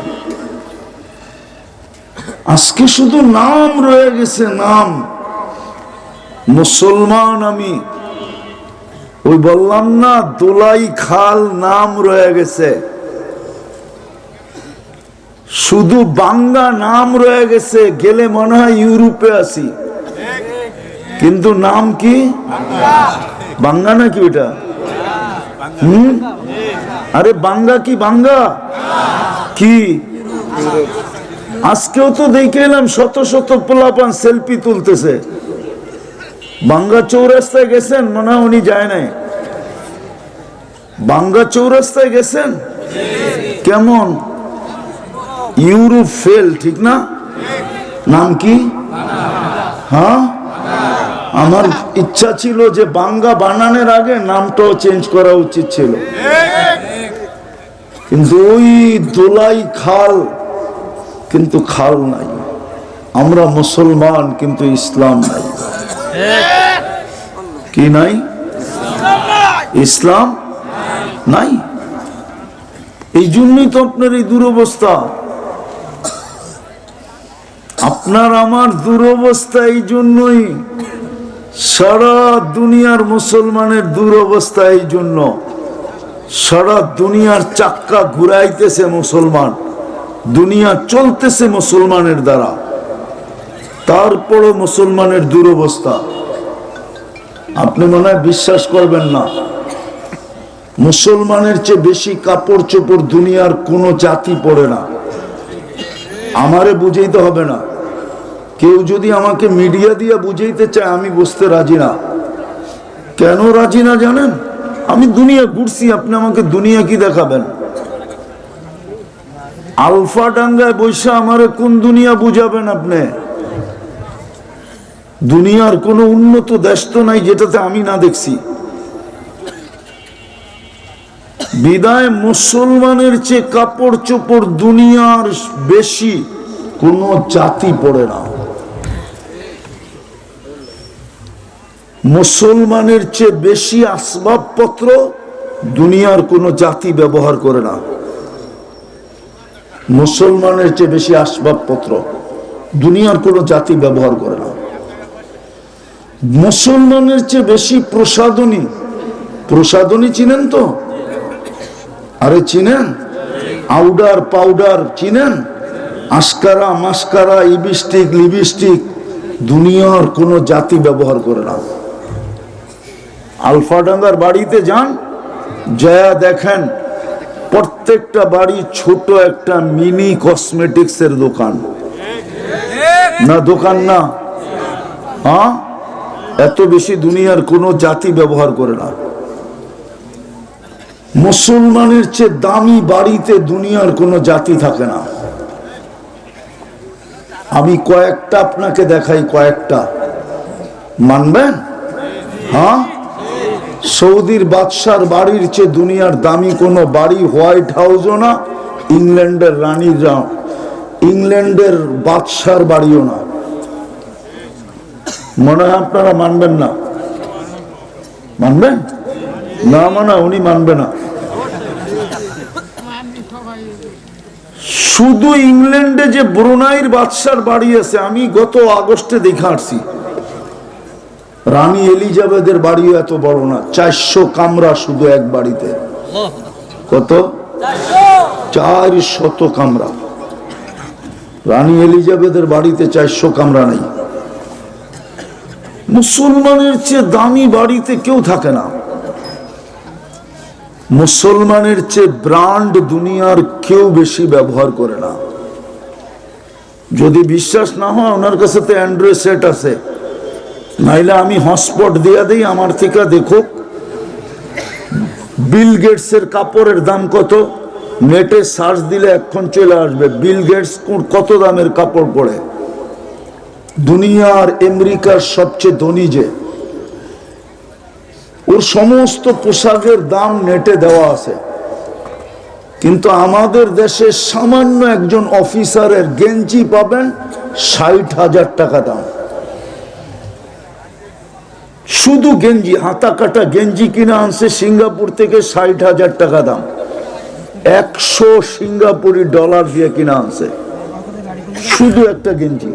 আজকে শুধু নাম রয়ে গেছে, নাম মুসলমান। আমি ওই বললাম না, দোলাই খাল নাম রয়ে গেছে, শুধু বাঙ্গা নাম রয়ে গেছে। গেলে মনে হয় ইউরোপে আছি, কিন্তু নাম কি বাঙ্গা নাকি ওটা? আরে বাঙ্গা কি বাঙ্গা কি? আজকেও তো দেখে এলাম শত শত পোলাপান সেলফি তুলতেছে। বাঙ্গা চৌরাস্তায় গেছেন? মনে হয় উনি যায় নাই। বাঙ্গা চৌরাস্তায় গেছেন? কেমন? ইউরোপ ফেল, ঠিক না? নাম কি? হ্যাঁ, আমার ইচ্ছা ছিল যে বাঙ্গা বানানোর আগে নামটাও চেঞ্জ করা উচিত ছিল, কিন্তু ওই দোলাই খাল, কিন্তু খাল নাই। আমরা মুসলমান কিন্তু ইসলাম নাই। কি নাই? ইসলাম নাই। এই জন্যই তো আপনার এই দুরবস্থা, আপনার আমার দুরবস্থা। এই জন্যই সারা দুনিয়ার মুসলমানের দুরবস্থা। এই জন্য সারা দুনিয়ার চাক্কা ঘুরাইতেছে মুসলমান, দুনিয়া চলতেছে মুসলমানের দ্বারা, তারপরও মুসলমানের দুরবস্থা। আপনি মনে হয় বিশ্বাস করবেন না, মুসলমানের চেয়ে বেশি কাপড় চোপড় দুনিয়ার কোনো জাতি পরে না। আমারে বুঝাইতে হবে না, কেউ যদি আমাকে মিডিয়া দিয়ে বুঝাইতে চায় আমি বুঝতে রাজি না। কেন রাজি না জানেন? আমি দুনিয়া ঘুরছি, আপনি আমাকে দুনিয়া কি দেখাবেন? আলফা ডাঙ্গায় বৈশা আমারে কোন দুনিয়া বুঝাবেন আপনি? দুনিয়ার কোন উন্নত দেশ তো নাই যেটাতে আমি না দেখছি। বিদায় মুসলমানের চেয়ে কাপড় চোপড় দুনিয়ার বেশি কোন জাতি পড়ে না। মুসলমানের চেয়ে বেশি আসবাবপত্র দুনিয়ার কোন জাতি ব্যবহার করে না। মুসলমানের চেয়ে বেশি আসবাবপত্র দুনিয়ার কোন জাতি ব্যবহার করে না। মুসলমানের চেয়ে বেশি প্রসাধনী, প্রসাধনী চিনেন তো? আরে চিনেন? আউডার পাউডার চিনেন? আস্কারা মাস্কারা ইবিস্টিক লিপস্টিক দুনিয়ার কোন জাতি ব্যবহার করে না। আলফাডাঙ্গার বাড়িতে যান, যা দেখেন প্রত্যেকটা বাড়ি ছোট একটা মিনি কসমেটিক্স এর দোকান। না দোকান না? হ্যাঁ, এত বেশি দুনিয়ার কোন জাতি ব্যবহার করে না। মুসলমানের চেয়ে দামি বাড়িতে দুনিয়ার কোন জাতি থাকে না। আমি কয়েকটা আপনাকে দেখাই, কয়েকটা মানবেন? হ্যাঁ, সৌদির বাদশার বাড়ির চেয়ে দুনিয়ার দামি কোনো বাড়ি হোয়াইট হাউসও না, ইংল্যান্ডের রানীরা, ইংল্যান্ডের বাদশার বাড়িও না। মনে হয় আপনারা মানবেন না? মানবেন না? মানা উনি মানবে না। শুধু ইংল্যান্ডে যে ব্রুনাইয়ের বাদশার বাড়ি আছে, আমি গত আগস্টে দেখে আসছি, রানী এলিজাবেথের বাড়িও এত বড় না, 400 কামরা শুধু এক বাড়িতে। কত? 400 কামরা। রানী এলিজাবেথের বাড়িতে 400 কামরা নেই। মুসলমানের চেয়ে দামি বাড়িতে কেউ থাকে না। মুসলমানের চেয়ে ব্র্যান্ড দুনিয়ার কেউ বেশি ব্যবহার করে না। যদি বিশ্বাস না হয়, ওনার কাছে তো অ্যান্ড্রয়েড সেট আছে, নাইলে আমি হটস্পট দিয়ে দিই, আমার থেকে দেখো বিল গেটসের কাপড়ের দাম কত। নেটে সার্চ দিলে এখন চলে আসবে বিল গেটস কত দামের কাপড় পরে। দুনিয়ার আমেরিকার সবচেয়ে ধনী যে, ওর সমস্ত পোশাকের দাম নেটে দেওয়া আছে। কিন্তু আমাদের দেশে সামান্য একজন অফিসারের গেঞ্জি পাবেন 60,000 টাকা দাম। শুধু গেঞ্জি, হাতা কাটা গেঞ্জি কিনে আনছে সিঙ্গাপুর থেকে, 60,000 টাকা দাম। 100 সিঙ্গাপুরি ডলার দিয়ে কিনে আনছে শুধু একটা গেঞ্জি।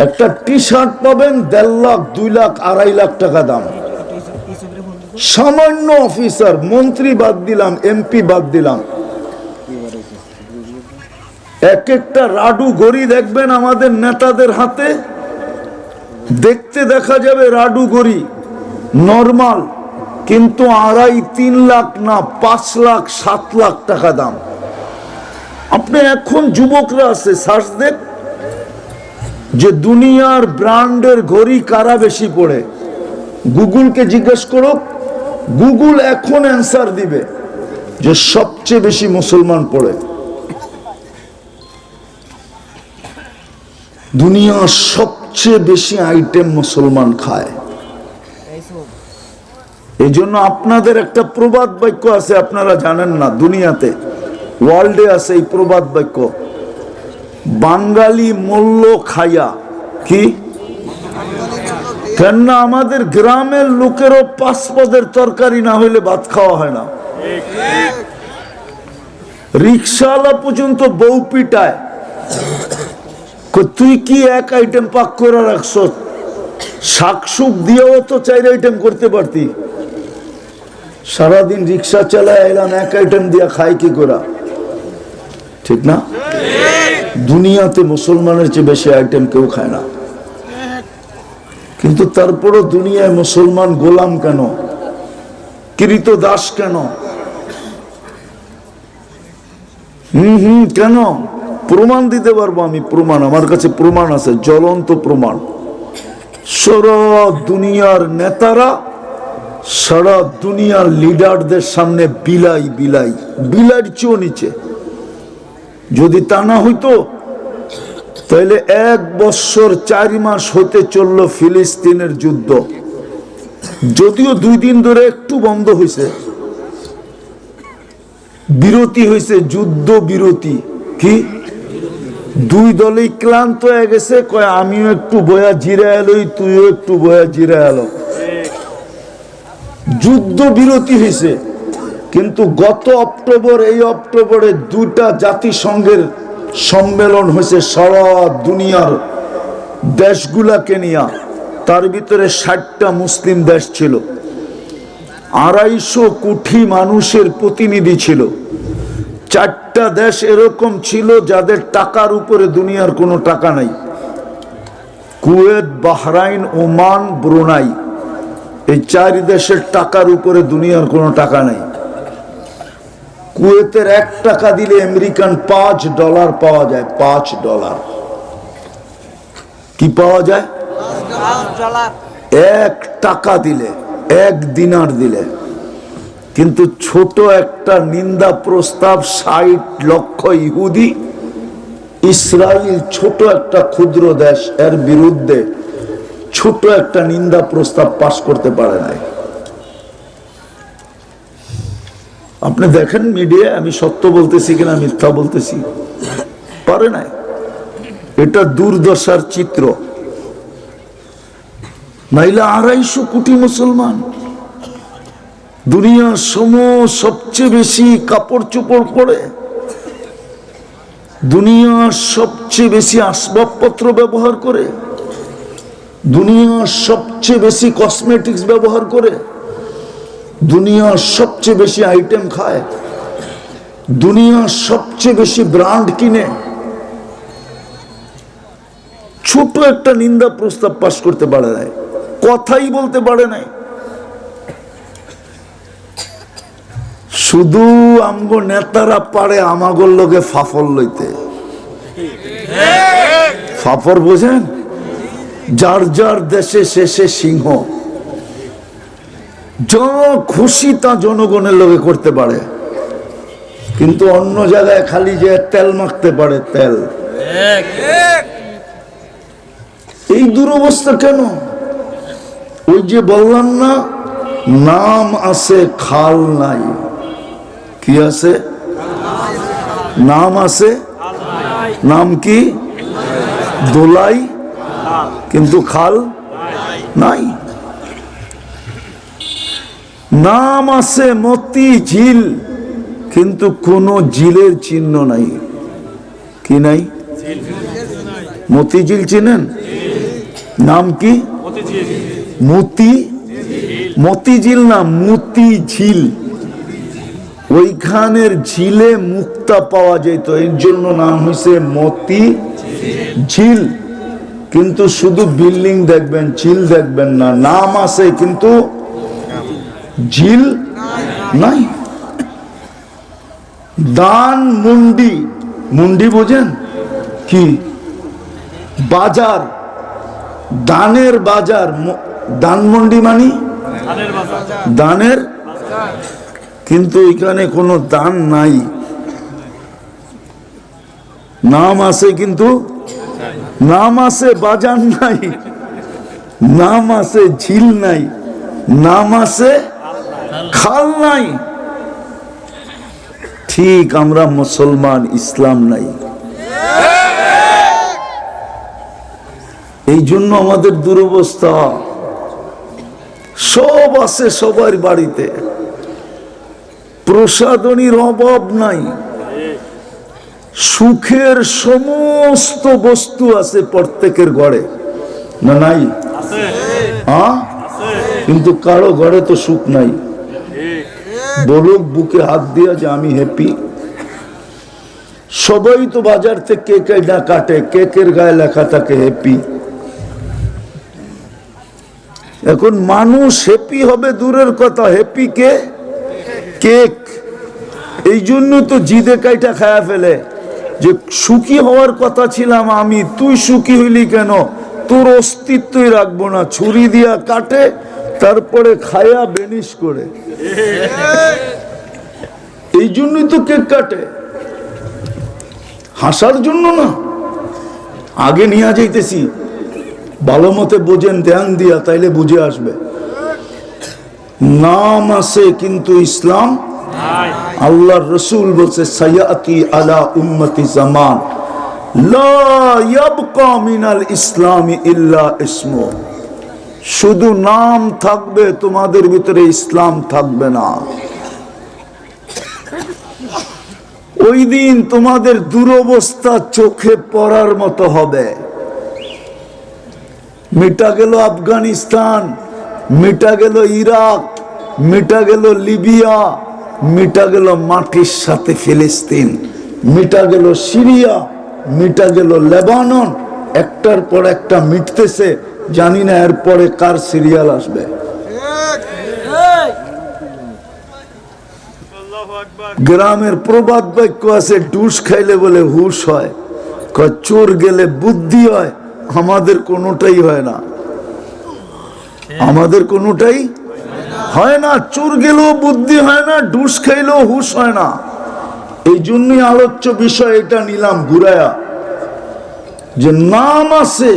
একটা টি শার্ট পাবেন 1.5 লাখ, 2 লাখ, 2.5 লাখ টাকা দাম। সামান্য অফিসার, মন্ত্রী বাদ দিলাম, এমপি বাদ দিলাম, এক একটা রাডু ঘড়ি দেখবেন আমাদের নেতাদের হাতে, দেখতে দেখা যাবে রাডু ঘড়ি নরমাল, কিন্তু 2.5-3 লাখ না, 5 লাখ 7 লাখ টাকা দাম। আপনি এখন যুবকরা আছে, সার্চ দেখ যে দুনিয়ার ব্র্যান্ডের ঘড়ি কারা বেশি পড়ে। গুগলকে জিজ্ঞেস করো, গুগল এখন অ্যান্সার দিবে যে সবচেয়ে বেশি মুসলমান পড়ে। দুনিয়ার সবচেয়ে বেশি আইটেম মুসলমান খায়। এই জন্য আপনাদের একটা প্রবাদ বাক্য আছে, আপনারা জানেন না, দুনিয়াতে ওয়ার্ল্ডে আছে এই প্রবাদ বাক্য, বাঙালি মূল্য খাইয়া। কি? কেননা আমাদের গ্রামের লোকেরও 5 পদের তরকারি না হইলে ভাত খাওয়া হয় না। রিক্সাওয়ালা পর্যন্ত বউ পিটায়, তুই কি এক আইটেম পাক করে রাখছ, শাকসুক দিয়েও তো 4 আইটেম করতে পারতি। সারাদিন রিক্সা চালায় এলাম, এক আইটেম দিয়া খাই কি করা? ঠিক না? দুনিয়াতে মুসলমানের চেয়ে বেশি আইটেম কেউ খায় না। কিন্তু তারপরও দুনিয়ায় মুসলমান গোলাম কেন, কৃত দাস কেন? কেন? প্রমাণ দিতে পারবো আমি, প্রমাণ আমার কাছে প্রমাণ আছে, জ্বলন্ত প্রমাণ। সারা দুনিয়ার নেতারা, সারা দুনিয়ার লিডারদের সামনে বিলাই বিলাই, বিলাইয়ের চেয়েও নিচে। যদি তা না হইতো তাহলে 1 বছর 4 মাস হতে চলল ফিলিস্তিনের যুদ্ধ। যদিও 2 দিন ধরে একটু বন্ধ হয়েছে, বিরতি হয়েছে, যুদ্ধ বিরতি। কি? 2 দলই ক্লান্ত হয়ে গেছে, কয় আমিও একটু বয়া জিরা এলোই, তুইও একটু বয়া জিরা এলো। যুদ্ধ বিরতি হয়েছে। কিন্তু গত অক্টোবর, এই অক্টোবরে 2টা জাতিসংঘের সম্মেলন হয়েছে সারা দুনিয়ার দেশগুলাকে নিয়ে। তার ভিতরে 60টা মুসলিম দেশ ছিল, 250 কোটি মানুষের প্রতিনিধি ছিল। 4টা দেশ এরকম ছিল যাদের টাকার উপরে দুনিয়ার কোনো টাকা নাই, কুয়েত, বাহরাইন, ওমান, ব্রুনাই। এই 4 দেশের টাকার উপরে দুনিয়ার কোনো টাকা নাই। কুয়েতের 1 টাকা দিলে আমেরিকান $5 পাওয়া যায়। $5 কি পাওয়া যায়? $5 1 টাকা দিলে, 1 দিনার দিলে। কিন্তু ছোট একটা নিন্দা প্রস্তাব, 60 লক্ষ ইহুদি, ইসরায়েল ছোট একটা ক্ষুদ্র দেশ, এর বিরুদ্ধে ছোট একটা নিন্দা প্রস্তাব পাশ করতে পারে নাই। আপনি দেখেন মিডিয়ায় আমি সত্য বলতেছি কিনা মিথ্যা বলতেছি, পারে নাই। এটা দুর্দশার চিত্র। নাইলে 250 কোটি মুসলমান, দুনিয়ার সবচেয়ে বেশি কাপড় চোপড় পরে, দুনিয়ার সবচেয়ে বেশি আসবাবপত্র ব্যবহার করে, দুনিয়ার সবচেয়ে বেশি কসমেটিক্স ব্যবহার করে, দুনিয়ার সবচেয়ে বেশি আইটেম খায়, দুনিয়ার সবচেয়ে বেশি ব্র্যান্ড কিনে, ছোট একটা নিন্দা প্রস্তাব পাশ করতে পারে নাই, কথাই বলতে পারে নাই। শুধু আমগো নেতারা পারে আমাগোর লোকে ফাফর লইতে। ফাফর বোঝেন? যার যার দেশে শেষে সিংহ, যা খুশি তা জনগণের লোকে করতে পারে, কিন্তু অন্য জায়গায় খালি যে তেল মাখতে পারে, তেল। এই দুরবস্থা কেন? ওই যে বললাম না, নাম আছে খাল নাই। কি আছে? নাম আছে, নাম কি? দোলাই, কিন্তু খাল নাই। নাম আছে মতি ঝিল, কিন্তু কোন ঝিলের চিহ্ন নাই। কি নাই? মতিঝিল চিনেন? নাম কি? মতিঝিল না, মতিঝিল। ওইখানের ঝিলে মুক্তা পাওয়া যেত, এর জন্য নাম হয়েছে মতিঝিল। কিন্তু শুধু বিল্ডিং দেখবেন, ঝিল দেখবেন না। নাম আছে কিন্তু ঝিল নাই। দান মুন্ডি, মুন্ডি বোঝেন কি? বাজার, দানের বাজার। দানমন্ডি মানি দানের, কিন্তু এখানে কোনো দান নাই। নাম আছে কিন্তু নাম আছে বাজার নাই, নাম আছে ঝিল নাই, নাম আছে খাল নাই। ঠিক আমরা মুসলমান, ইসলাম নাই। এই জন্য আমাদের দুরবস্থা। সব আছে সবার বাড়িতে, প্রসাদনীর অভাব নাই, সুখের সমস্ত বস্তু আছে প্রত্যেকের ঘরে, না নাই? হ্যাঁ, কিন্তু কারো ঘরে তো সুখ নাই। বলুক বুকে হাত দিয়া যে আমি হ্যাপি। সবাই তো বাজার থেকে কেক না কাটে, কেকের গায়ে লেখা থাকে হ্যাপি। এখন মানুষ হ্যাপি হবে দূরের কথা, হ্যাপি কে? কেক। এই জন্য তো জিদে কাইটা খায়া ফেলে যে সুখী হওয়ার কথা ছিলাম আমি, তুই সুখী হইলি কেন? তোর অস্তিত্বই রাখবো না। ছুরি দিয়া কাটে, তারপরে খায়া বেনিশ করে। এই জন্যই তো কেক কাটে, হাসার জন্য না। আগে নিয়ে যাইতেছি, ভালো মতে বোঝেন, ধ্যান দিয়া, তাইলে বুঝে আসবে। নাম আছে কিন্তু ইসলাম। আল্লাহর রাসূল বলছে সায়াতি আলা উম্মতি জামান লা ইয়াবকা মিনাল ইসলামি ইল্লা ইসমু। শুধু নাম থাকবে, তোমাদের ভিতরে ইসলাম থাকবে না। ওই দিন তোমাদের দুরবস্থা চোখে পড়ার মতো হবে। মিটা গেল আফগানিস্তান, মিটা গেল ইরাক, মিটা গেল লিবিয়া, মিটা গেল মাটির সাথে ফিলিস্তিন, মিটা গেল সিরিয়া, মিটা গেল লেবানন। একটার পর একটা মিটতেছে, জানি না এরপরে কার সিরিয়াল আসবে। গ্রামের প্রবাদ বাক্য আছে, ডুস খাইলে বলে হুশ হয়, চোর গেলে বুদ্ধি হয়। আমাদের কোনোটাই হয় না, আমাদের কোনোটাই হয় না। চোর গেলেও বুদ্ধি হয় না, ডুস খাইলেও হুশ হয় না। এই জন্যই আলোচ্য বিষয় এটা নিলাম ঘুরায়া, যে নাম আছে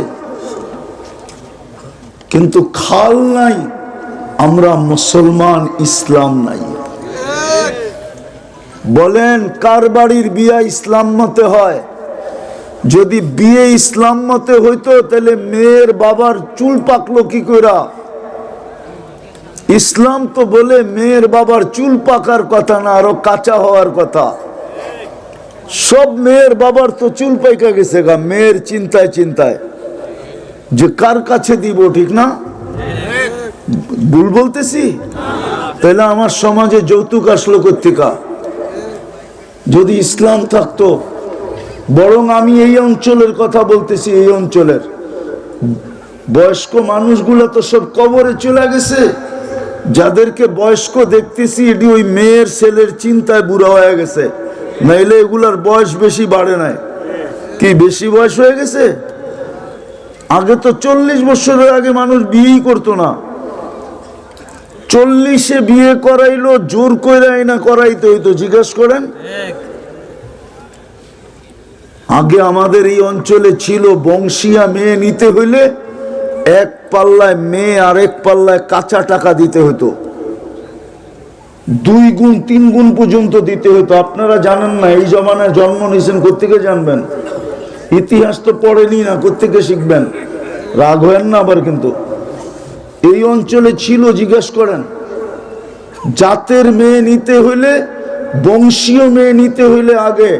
কিন্তু খাল নাই। আমরা মুসলমান, ইসলাম নাই। বলেন কার বাড়ির বিয়ে ইসলাম মতে হয়? যদি বিয়ে ইসলাম মতে হইতো তাহলে মেয়ের বাবার চুল পাকলো কি কইরা? ইসলাম তো বলে মেয়ের বাবার চুল পাকার কথা না, আরো কাঁচা হওয়ার কথা। সব মেয়ের বাবার তো চুল পাইকা গেছে গা, মেয়ের চিন্তায় চিন্তায় যে কার কাছে দিব, ঠিক না? ভুল বলতেছি? তাহলে আমার সমাজে যৌতুক আসলো কোত্থেকা? যদি ইসলাম থাকতো, বরং আমি এই অঞ্চলের কথা বলতেছি, এই অঞ্চলের বয়স্ক মানুষগুলো তো সব কবরে চলে গেছে। যাদেরকে বয়স্ক দেখতেছি এটি ওই মেয়ের ছেলের চিন্তায় বুড়া হয়ে গেছে, নাইলে এগুলার বয়স বেশি বাড়ে নাই। কি বেশি বয়স হয়ে গেছে? আগে তো 40 বছরের আগে মানুষ বিয়েই করতো না। 40-এ বিয়ে করাইলো, জোর কইরাই না করাইতে হইতো, জিজ্ঞাসা করেন। আগে আমাদের এই অঞ্চলে ছিল বংশীয়া মেয়ে নিতে হইলে এক পাল্লায় মেয়ে আর এক পাল্লায় কাঁচা টাকা দিতে হতো, 2 গুণ 3 গুণ পর্যন্ত দিতে হতো। আপনারা জানেন না, এই জমানায় জন্ম নিয়েছেন, কোত্থেকে জানবেন? ইতিহাস তো পড়েনি না, কোত্থেকে শিখবেন? রাগ হয়েন না আবার। কিন্তু এই অঞ্চলে ছিল, জিজ্ঞাসা করেন। জাতের মেয়ে নিতে হইলে, বংশীয় মেয়ে নিতে হইলে আগে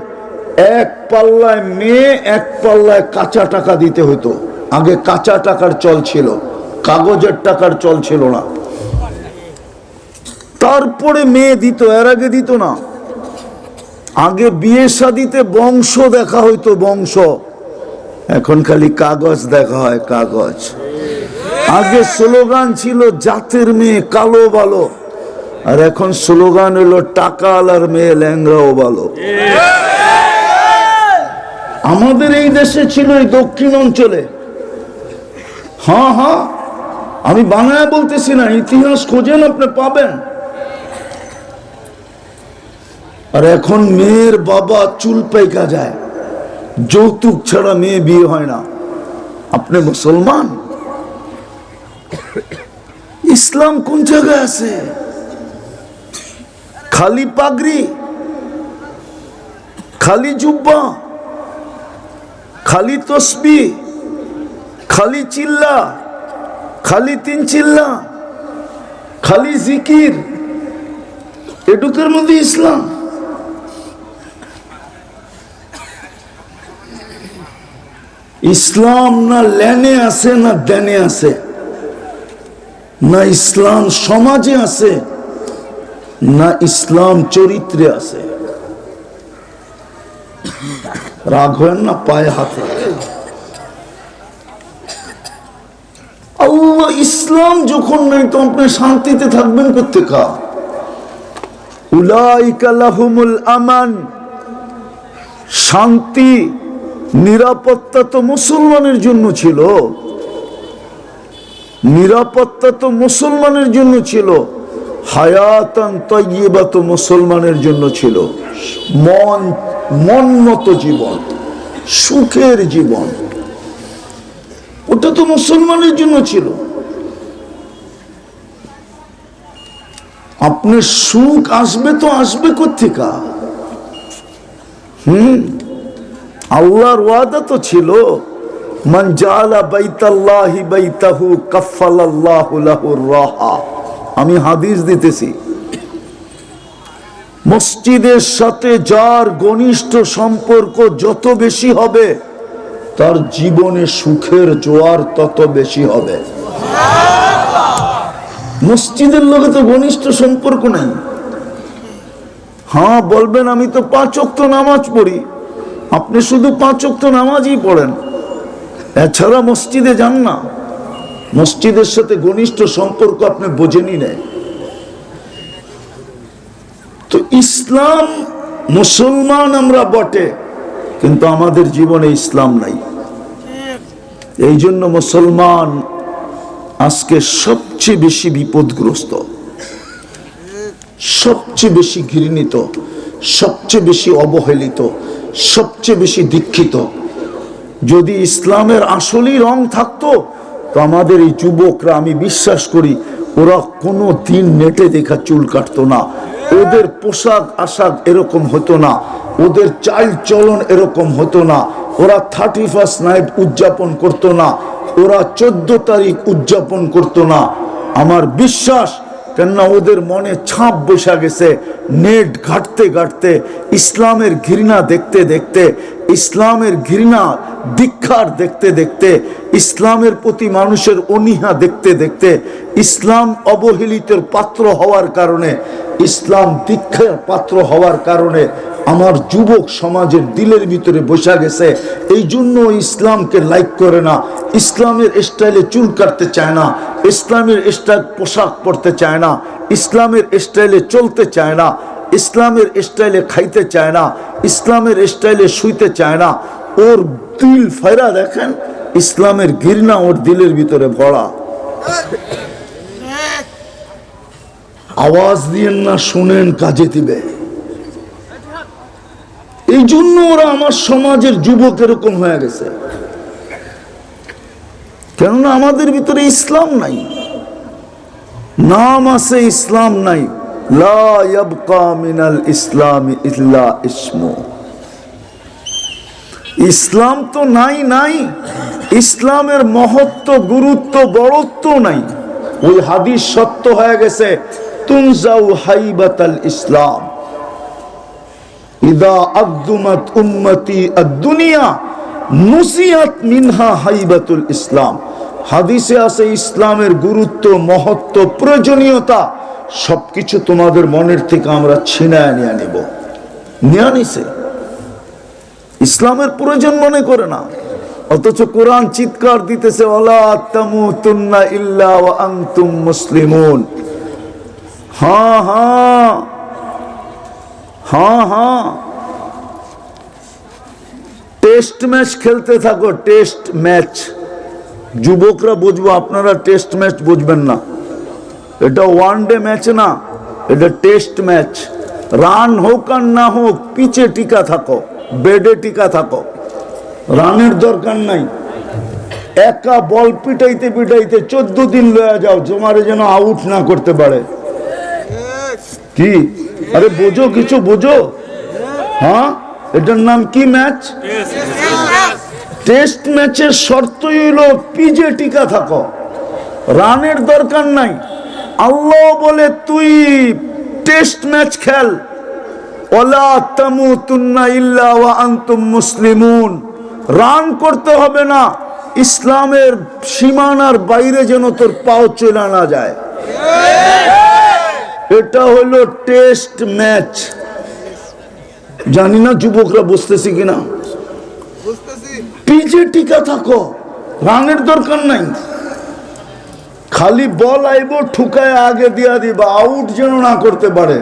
এক পাল্লায় মেয়ে, এক পাল্লায় কাঁচা টাকা দিতে হতো। আগে কাঁচা টাকার চল ছিল, কাগজের টাকার চল ছিল না। তারপরে মেয়ে দিত, এর আগে দিত না। আগে বিয়ে শাদিতে বংশ দেখা হইতো, বংশ। এখন খালি কাগজ দেখা হয়, কাগজ। আগে স্লোগান ছিল জাতের মেয়ে কালো ভালো, আর এখন স্লোগান হলো টাকা আলার মেয়ে ল্যাংরাও ভালো। আমাদের এই দেশে ছিল, এই দক্ষিণ অঞ্চলে। হ্যাঁ হ্যাঁ, আমি বানায় বলতেছি না, ইতিহাস খোঁজেন, আপনি পাবেন। আর এখন মেয়ের বাবা চুল পাইকা যায়, যৌতুক ছাড়া মেয়ে বিয়ে হয় না। আপনি মুসলমান? ইসলাম কোন জায়গায় আছে? খালি পাগড়ি, খালি জুব্বা, খালি তসবি, খালি চিল্লা, খালি 3 চিল্লা, খালি জিকির, এটুকের মধ্যে ইসলাম? ইসলাম না লেনে আছে, না দেনে আছে, না ইসলাম সমাজে আছে, না ইসলাম চরিত্রে আছে। রাগ হয় না, পায়ে হাত রাখে। আল্লাহ ইসলাম যখন নাই তো আপনি শান্তিতে থাকবেন কোত্থেকা? উলাইকা লাহুমুল আমান, শান্তি নিরাপত্তা তো মুসলমানের জন্য ছিল, নিরাপত্তা তো মুসলমানের জন্য ছিল, হায়াতান তাইয়্যিবা তো মুসলমানের জন্য ছিল, মন মতো জীবন, সুখের জীবন, ওটা তো মুসলমানের জন্য ছিল। আপনার সুখ আসবে তো আসবে কোত্থেকা? আল্লাহর ওয়াদা তো ছিল, মান জাআলা বাইতাল্লাহি বাইতাহু কাফফালাল্লাহু লাহুর রাহা। আমি হাদিস দিতেছি, মসজিদের সাথে যার ঘনিষ্ঠ সম্পর্ক যত বেশি হবে, তার জীবনে সুখের জোয়ার তত বেশি হবে। মসজিদের লোকে তো ঘনিষ্ঠ সম্পর্ক নেই। হ্যাঁ বলবেন আমি তো 5 ওয়াক্ত নামাজ পড়ি। আপনি শুধু 5 ওয়াক্ত নামাজই পড়েন, এছাড়া মসজিদে যান না। মসজিদের সাথে ঘনিষ্ঠ সম্পর্ক আপনি বোঝেনই না। তো ইসলাম, মুসলমান আমরা বটে, কিন্তু আমাদের জীবনে ইসলাম নাই। এই জন্য মুসলমান আজকে সবচেয়ে বেশি বিপদগ্রস্ত, সবচেয়ে বেশি ঘৃণিত, সবচেয়ে বেশি অবহেলিত, সবচেয়ে বেশি দীক্ষিত। যদি ইসলামের আসলেই রং থাকতো তো আমাদের এই যুবকরা, আমি বিশ্বাস করি ওরা কোনো দিন নেটে দেখা চুল কাটতো না, ওদের পোশাক আশাক এরকম হতো না, ওদের চাল চলন এরকম হতো না, ওরা 31st নাইট উদযাপন করতো না, ওরা 14 তারিখ উদযাপন করতো না। আমার বিশ্বাস, কেননা ওদের মনে ছাপ বসা গেছে। নেট ঘাটতে ঘাটতে, ইসলামের ঘৃণা দেখতে দেখতে, ইসলামের ঘৃণা দীক্ষার দেখতে দেখতে, ইসলামের প্রতি মানুষের অনীহা দেখতে দেখতে, ইসলাম অবহেলিতের পাত্র হওয়ার কারণে, ইসলাম দীক্ষার পাত্র হওয়ার কারণে আমার যুবক সমাজের দিলের ভিতরে বসা গেছে। এই জন্য ইসলামকে লাইক করে না, ইসলামের স্টাইলে চুল কাটতে চায় না, ইসলামের স্টাইল পোশাক পরতে চায় না, ইসলামের স্টাইলে চলতে চায় না, ইসলামের স্টাইলে খাইতে চায় না, ইসলামের স্টাইলে শুইতে চায় না। ওর দিল ফায়রা দেখেন, ইসলামের ঘৃণা ওর দিলের ভিতরে ভরা। আওয়াজ দিয়েন না, শুনেন, কাজে দিবে। এই জন্য ওরা আমার সমাজের যুবক এরকম হয়ে গেছে, কেননা আমাদের ভিতরে ইসলাম নাই। নাম আছে, ইসলাম নাই। লা ইয়াবকা মিনাল ইসলামি ইল্লা ইসমু। ইসলাম তো নাই, ইসলামের মহত্ব, গুরুত্ব, বড়ত্ব নাই। ওই হাদিস সত্য হয়ে গেছে, তুনজাউ হাইবাতাল ইসলাম ইদা আদুমাত উম্মতি আদ-দুনিয়া নুসিয়াত মিনহা হাইবাতুল ইসলাম। হাদিসে আছে ইসলামের গুরুত্ব, মহত্ব, প্রয়োজনীয়তা সবকিছু তোমাদের মনের থেকে আমরা ছিনায় নিয়ে নিব। নিয়ে নিছে, ইসলামের প্রয়োজন মনে করে না, অথচ কোরআন চিৎকার দিতেছে ওয়ালা তামুতুন্না ইল্লা ওয়া আনতুম মুসলিমুন। হ্যাঁ হ্যাঁ হ্যাঁ হ্যাঁ, টেস্ট ম্যাচ খেলতে থাকো, টেস্ট ম্যাচ। যুবকরা বুঝবো, আপনারা টেস্ট ম্যাচ বুঝবেন না। এটা ওয়ান ডে ম্যাচ না, এটা টেস্ট ম্যাচ। রান হোক আর না হোক, পিচে টিকা থাকো, বেডে টিকা থাকো, রানের দরকার নাই। একা বল পিটাইতে পিটাইতে 14 দিন লয়ে যাও, তোমারে যেন আউট না করতে পারে। কি আরে বোঝো, কিছু বোঝো? হ্যাঁ, এটার নাম কি ম্যাচ? টেস্ট ম্যাচের শর্তই হলো পিজে টিকা থাকো, রানের দরকার নাই। আল্লাহ বলে তুই টেস্ট ম্যাচ খেল, ওয়ালা তামুতুন্না ইল্লা ওয়া আনতুম মুসলিমুন। রান করতে হবে না, ইসলামের সীমানার বাইরে যেন তোর পাও চলে না যায়। এটা হলো টেস্ট ম্যাচ। জানি না যুবকরা বুঝতেছি কিনা। পিচে টিকা থাকো, রানের দরকার নাই। খালি বল আইব, ঠুকায় আগে দিয়া দিবা, আউট যেন না করতে পারে।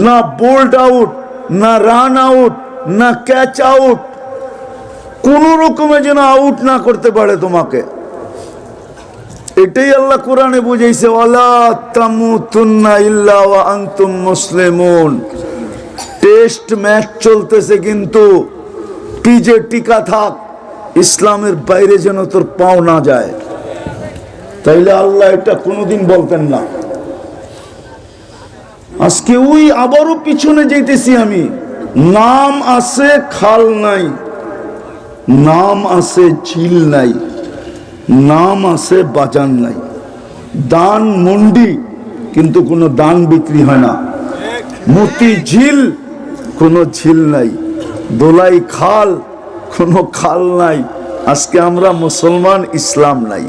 না বোল্ড আউট, না রান আউট, না ক্যাচ আউট, কোন রকমে যেন আউট না করতে পারে তোমাকে। এটাই আল্লাহ কোরআনে বুঝাইছে, ওয়ালা তামুতুন্না ইল্লা ওয়া আনতুম মুসলিমুন। টেস্ট ম্যাচ চলতেছে, কিন্তু পিজে টিকা থাক, ইসলামের বাইরে যেন তোর পাও না যায়। তাইলে আল্লাহ এটা কোনোদিন বলতেন না। আজকে ওই আবারও পিছনে যাইতেছি আমি। নাম আছে, খাল নাই, নাম আছে, ঝিল নাই, নাম আছে, বাজার নাই। দান মন্ডি, কিন্তু কোনো দান বিক্রি হয় না। মতি ঝিল, কোনো ঝিল নাই। দোলাই খাল, কোনো খাল নাই। আজকে আমরা মুসলমান, ইসলাম নাই।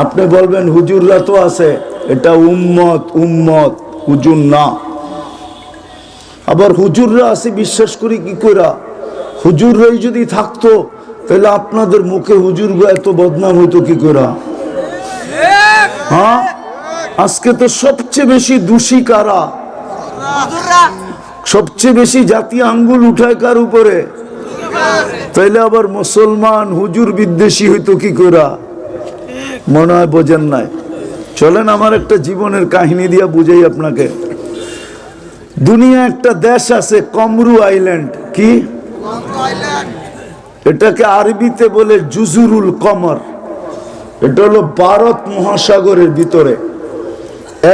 আপনি বলবেন হুজুররা তো আছে, এটা উম্মত, উম্মত, হুজুর না। আবার হুজুররা আছে বিশ্বাস করি কি করে? হুজুররাই যদি থাকতো তাহলে আপনাদের মুখে হুজুর এত বদনাম হইতো কি করে? হ্যাঁ, আজকে তো সবচেয়ে বেশি দোষী কারা? সবচেয়ে বেশি জাতি আঙ্গুল উঠায় কার উপরে? তাইলে আবার মুসলমান হুজুর বিদ্বেষী হইতো কি করে? মনে হয় বোঝেন নাই। চলেন আমার একটা জীবনের কাহিনী দিয়া বুঝাই আপনাকে। দুনিয়া একটা দেশ আছে, কমরু আইল্যান্ড। কি? এটাকে আরবিতে বলে জুজুরুল কমর। এটা হলো ভারত মহাসাগরের ভিতরে।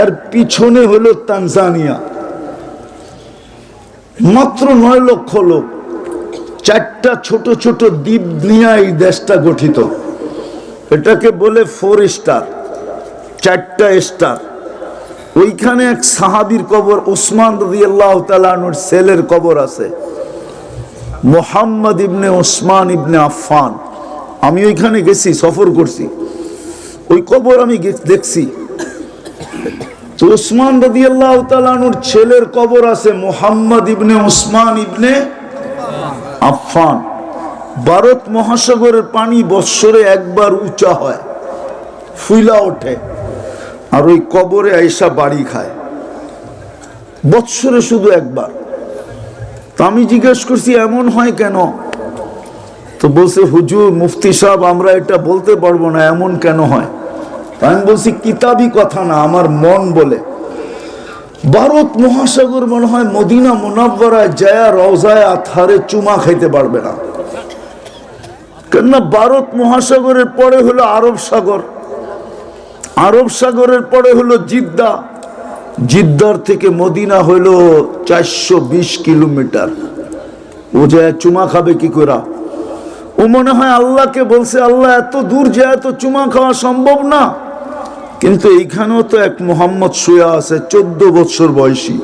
এর পিছনে হলো তানজানিয়া, মাত্র 9 লক্ষ লোক, 4টা ছোট ছোট দ্বীপ নিয়ে এই দেশটা গঠিত। এটাকে বলে 4 স্টার, 4টা স্টার। ওইখানে এক সাহাবীর কবর, উসমান রাদিয়াল্লাহু তাআলা আনহুর ছেলের কবর আছে, মুহাম্মদ ইবনে উসমান ইবনে আফফান। আমি ওইখানে গেছি, সফর করছি, ওই কবর আমি দেখছি। তো উসমান রাদিয়াল্লাহু তাআলা আনহুর ছেলের কবর আছে মুহাম্মদ ইবনে উসমান ইবনে আফফান। ভারত মহাসাগরের পানি বৎসরে একবার উঁচা হয়, ফুইলা ওঠে, আর ওই কবরে আইসা বাড়ি খায়, বৎসরে শুধু একবার। তো আমি জিজ্ঞেস করছি এমন হয় কেন? তো বলছে, হুজুর মুফতি সাহেব আমরা এটা বলতে পারবো না এমন কেন হয়। আমি বলছি কিতাবি কথা না, আমার মন বলে। ভারত মহাসাগর মনে হয় মদিনা মুনাব্বারায় জায়া রওজায় আতহারে চুমা খাইতে পারবে না, কেননা ভারত মহাসাগরের পরে হলো আরব সাগর, আরব সাগরের পরে হলো জিদ্দা, জিদ্দার থেকে মদিনা হলো 420 কিলোমিটার। ও যায় চুমা খাবে কি করে? ও মনে হয় আল্লাহকে বলছে, আল্লাহ এত দূর যায় তো চুমা খাওয়া সম্ভব না। কিন্তু এইখানেও তো এক মুহাম্মদ শুয়ে আছে 14 বছর বয়সী,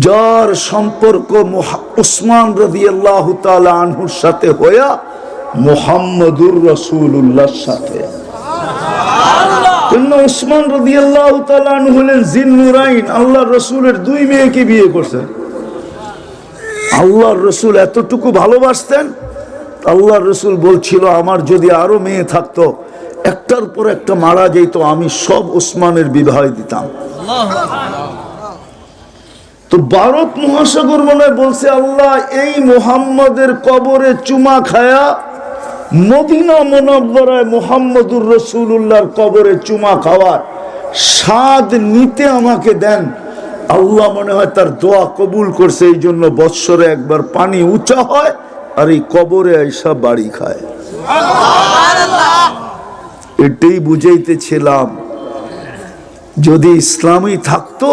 যার সম্পর্ক উসমান রাদিয়াল্লাহু তাআলা আনহুর সাথে হইয়া মুহাম্মদুর রাসূলুল্লাহর সাথে। কেন উসমান রাদিয়াল্লাহু তাআলা আনহু হলেন জিন্নুরাইন, আল্লাহর রাসূলের 2 মেয়েকে বিয়ে করছেন। আল্লাহর রাসূল এতটুকু ভালোবাসতেন, আল্লাহর রাসূল বলছিল আমার যদি আরো মেয়ে থাকতো, একটার পর একটা মারা যেত, আমি সব উসমানের বিবাহ দিতাম। তো ভারত মহাসাগর মনে বলছে আল্লাহ এই মুহাম্মদের কবরে চুমা খায়া মদিনা মুনাব্বারায় মুহাম্মদুর রাসূলুল্লাহর কবরে চুমা খাওয়ার স্বাদ নিতে আমাকে দেন। আল্লাহ মনে হয় তার দোয়া কবুল করছে, এই জন্য বৎসরে একবার পানি উঁচা হয় আর এই কবরে আইসা বাড়ি খায়। এটাই বুঝাইতেছিলাম, যদি ইসলামই থাকতো,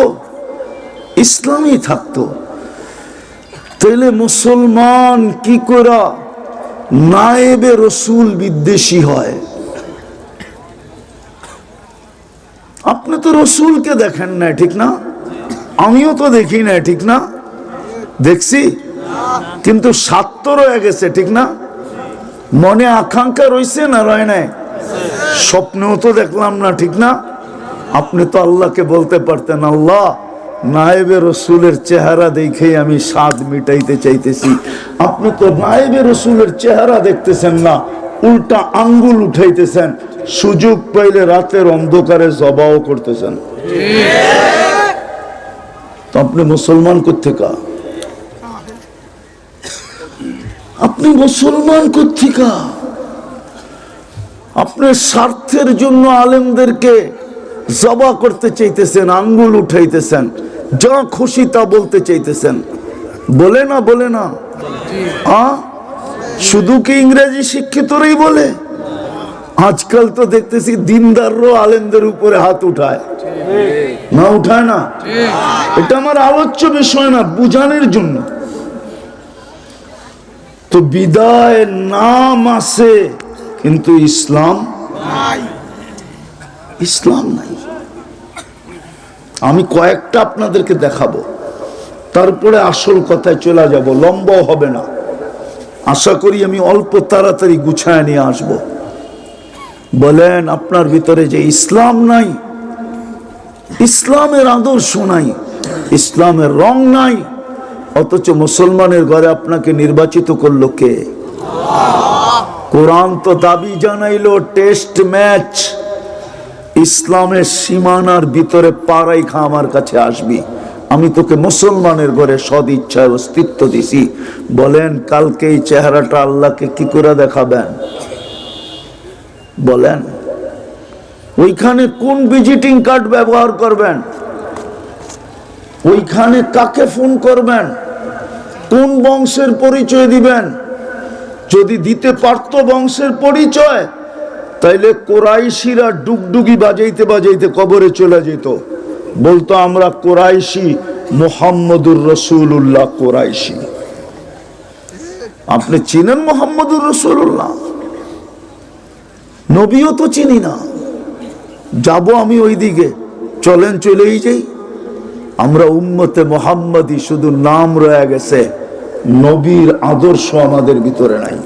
ইসলামই থাকতো, তাহলে মুসলমান কি করে নায়েবে রসুল বিদ্বেষী হয়? আপনি তো রসুলকে দেখেন না, ঠিক না? আমিও তো দেখি না, ঠিক না? দেখছি, কিন্তু স্বার্থ রয়ে গেছে, ঠিক না? মনে আকাঙ্ক্ষা রয়েছে না রয় নাই? স্বপ্নেও তো দেখলাম না, ঠিক না? আপনি তো আল্লাহকে বলতে পারতেন, আল্লাহ নায়েবে রসুলের চেহারা দেখেই আমি স্বাদ মিটাইতে চাইতেছি। আপনি তো নায়েবে রসুলের চেহারা দেখতেছেন না, উল্টা আঙ্গুল উঠাইতেছেন, সুযোগ পাইলে রাতের অন্ধকারে জবাও করতেছেন। তো আপনি মুসলমান কোত্থেকা? আপনি মুসলমান কোত্থেকা? আপনার স্বার্থের জন্য আলেমদেরকে জবা করতে চাইতেছেন, আঙ্গুল উঠাইতেছেন, যা খুশি তা বলতে চাইতেছেন। বলে না, বলে না? শুধু কি ইংরেজি শিক্ষিতরাই বলে? আজকাল তো দেখতেছি দিনদারও আলেমদের উপরে হাত উঠায় না, উঠায় না? এটা আমার আলোচ্য বিষয় না, বুঝানোর জন্য। তো বিদায় নাম আছে কিন্তু ইসলাম নাই, ইসলাম নাই। আমি কয়েকটা আপনাদেরকে দেখাবো, তারপরে আসল কথায় চলে যাব, লম্বাও হবে না। আশা করি আমি অল্প তাড়াতাড়ি গুছায় নিয়ে আসব। বলেন আপনার ভিতরে যে ইসলাম নাই, ইসলামের আদর্শ নাই, ইসলামের রং নাই, অথচ মুসলমানের ঘরে আপনাকে নির্বাচিত করলো কে? কোরআন তো দাবি জানাইলো টেস্ট ম্যাচ, ইসলামের সীমানার ভিতরে পাড়াই খা আমার কাছে আসবি, আমি তোকে মুসলমানের ঘরে সদ ইচ্ছায় অস্তিত্ব দিছি। বলেন কালকে এই চেহারাটা আল্লাহকে কি করে দেখাবেন? বলেন ওইখানে কোন ভিজিটিং কার্ড ব্যবহার করবেন? ওইখানে কাকে ফোন করবেন? কোন বংশের পরিচয় দিবেন? যদি দিতে পারতো বংশের পরিচয়, তাইলে কোরাইশিরা ডুগডুগি বাজাইতে বাজাইতে কবরে চলে যেত, বলতো আমরা কোরাইশি, মুহাম্মদুর রাসূলুল্লাহ কোরাইশি। আপনি চিনেন মুহাম্মদুর রাসূলুল্লাহ? নবীও তো চিনি না। যাব আমি ওই দিকে, চলেন চলেই যাই। আমরা উম্মতে মুহাম্মাদি, শুধু নাম রয়ে গেছে, নবীর আদর্শ আমাদের ভিতরে নাই।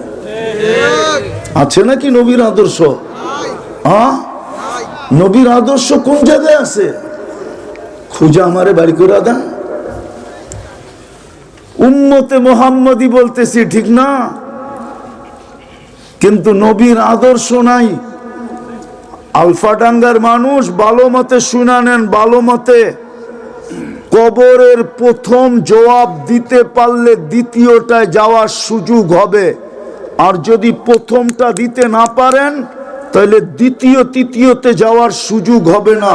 আছে নাকি নবীর আদর্শ? নবীর আদর্শ কোন জায়গায় আছে? খুঁজে আমারে বাড়ি করে দেন। উম্মতে মুহাম্মাদি বলতেছি ঠিক না, কিন্তু নবীর আদর্শ নাই। আলফাডাঙ্গার মানুষ ভালো মতে শুনা নেন, ভালো মতে। কবরের প্রথম জবাব দিতে পারলে দ্বিতীয়টায় যাওয়ার সুযোগ হবে, আর যদি প্রথমটা দিতে না পারেন তাহলে দ্বিতীয় তৃতীয়তে যাওয়ার সুযোগ হবে না।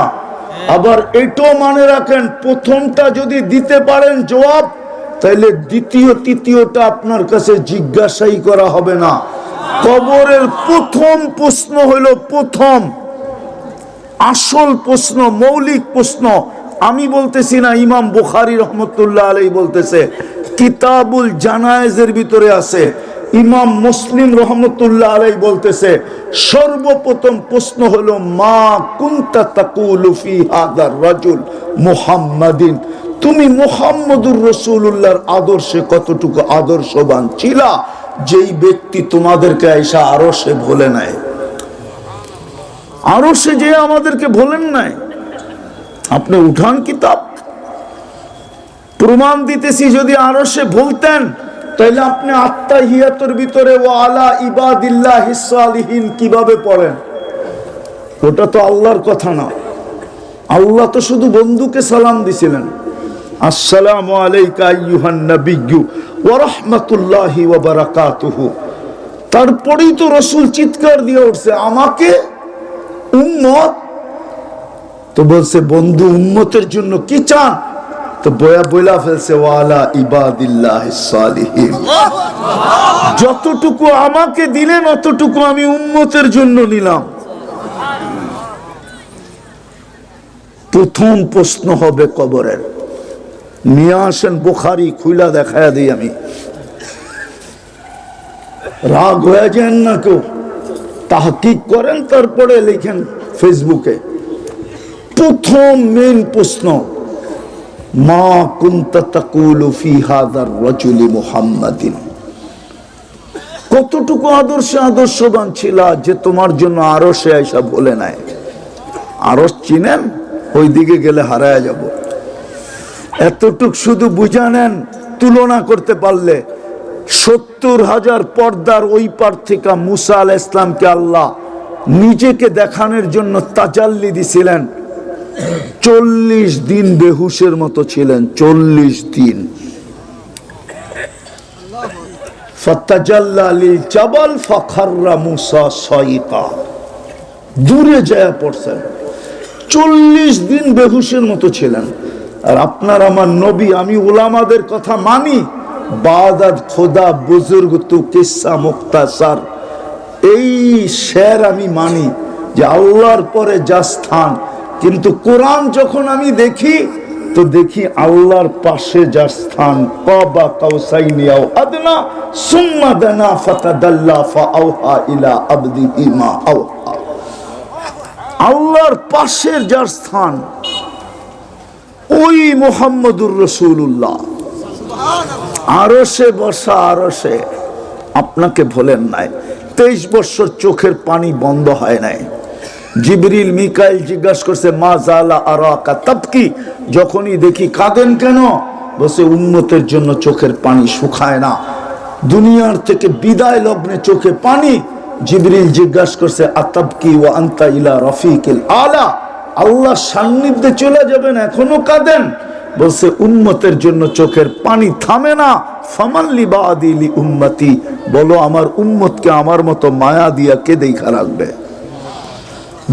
আবার এটাও মনে রাখেন, প্রথমটা যদি দিতে পারেন জবাব, তাহলে দ্বিতীয় তৃতীয়টা আপনার কাছে জিজ্ঞাসাই করা হবে না। কবরের প্রথম প্রশ্ন হলো প্রথম আসল প্রশ্ন, মৌলিক প্রশ্ন। আমি বলতেছি না, ইমাম বুখারী রহমতুল্লাহ আলাইহি বলতেছে, কিতাবুল জানায়েজের ভিতরে আছে। ইমাম মুসলিম রহমতুল্লাহ আলাইহি বলতেছে, সর্বপ্রথম প্রশ্ন হলো মা কুনতা তাকুলু ফি হাদার রাজুল মুহাম্মাদিন, তুমি মুহাম্মদুর রাসূলুল্লাহর আদর্শে কতটুকু আদর্শবান ছিলা, যেই ব্যক্তি তোমাদেরকে আয়েশা আরশে ভুলে নাই। আরশে যে আমাদেরকে ভুলেন নাই। আপনি উঠান কিতাব, প্রমাণ দিতেছি। যদি আরশে ভুলতেন তাহলে আপনি আত্তাহিয়াতুর ভিতরে ওয়া আলা ইবাদিল্লাহিস সালিহিন কিভাবে পড়েন? ওটা তো আল্লাহর কথা না। আল্লাহ তো শুধু বন্ধুকে সালাম দিছিলেন, আসসালামু আলাইকা আইয়ুহান নাবিয়্যু ওয়া রাহমাতুল্লাহি ওয়া বারাকাতুহু। তারপরেই তো রাসূল চিৎকার দিয়ে উঠছে, আমাকে উম্মত। তো বলছে বন্ধু উম্মতের জন্য কি চান? তো বইলা ফেলছে ওয়া আলা ইবাদিল্লাহিস সালিহিন। যতটুকু আমাকে দিলেন অতটুকু আমি উম্মতের জন্য নিলাম। প্রথম প্রশ্ন হবে কবরের। নিয়ে আসেন বুখারী, খুইলা দেখায়া দিই আমি। রাগ হয়ে যান না কেউ, তাহকিক করেন, তারপরে লিখেন ফেসবুকে। প্রথম মেন প্রশ্ন, মা কুনতা তাকুলু ফি হাদার রাজুলি মুহাম্মাদিন, কতটুকু আদর্শে আদর্শবান ছিলা যে তোমার জন্য আরশে আয়েশা বলে নাই। আরশ চিনেন? ওই দিকে গেলে হারায় যাব। এতটুক শুধু বুঝা নেন, তুলনা করতে পারলে 70,000 পর্দার ওই পার থেকে মুসা আলাইহিস সালামকে আল্লাহ নিজেকে দেখানোর জন্য তাজাল্লি দিছিলেন। 40 দিন বেহুশের মতো ছিলেন, 40 দিন। ফাতাজাল্লা লিল জাবাল ফাখাররা মুসা সাইকা, দূরে যায় পড়ছেন। 40 দিন বেহুশের মতো ছিলেন। আর আপনার আমার নবী, আমি উলামাদের কথা মানি, বাদাত খোদা বুজুর্গ তু কিসসা মুখতাসার, এই শের আমি মানি যে আল্লাহর পরে যা স্থান। কিন্তু কোরআন যখন আমি দেখি তো দেখি আল্লাহর পাশে যার স্থান, কাবা কাউসাইনি আও আদনা সুম্মা দানা ফাতাদাল্লা ফাআওহা ইলা আবদিহি মা আওহা। আল্লাহর পাশের যার স্থান ওই মুহাম্মদুর রাসূলুল্লাহ। আরশে বসা, আরশে আপনাকে ভোলেন নাই। 23 বছর চোখের পানি বন্ধ হয় নাই। জিবরিল মিকাইল জিজ্ঞাসা করছে মা জালা আরাকা তাবকি, যখনই দেখি কাঁদেন কেন? বসে উম্মতের জন্য চোখের পানি শুকায় না। দুনিয়ার থেকে বিদায় লগ্নে চোখে পানি। জিবরিল জিজ্ঞাসা করছে আতাবকি ওয়া আনতা ইলা রাফিকিল আলা, আল্লাহ সান্নিধ্যে চলে যাবেন এখনো কাঁদেন? বলছে উম্মতের জন্য চোখের পানি থামে না। ফামান লিবাদি লি উম্মতি, বলো আমার উম্মতকে আমার মতো মায়া দিয়া কে দেখা রাখবে?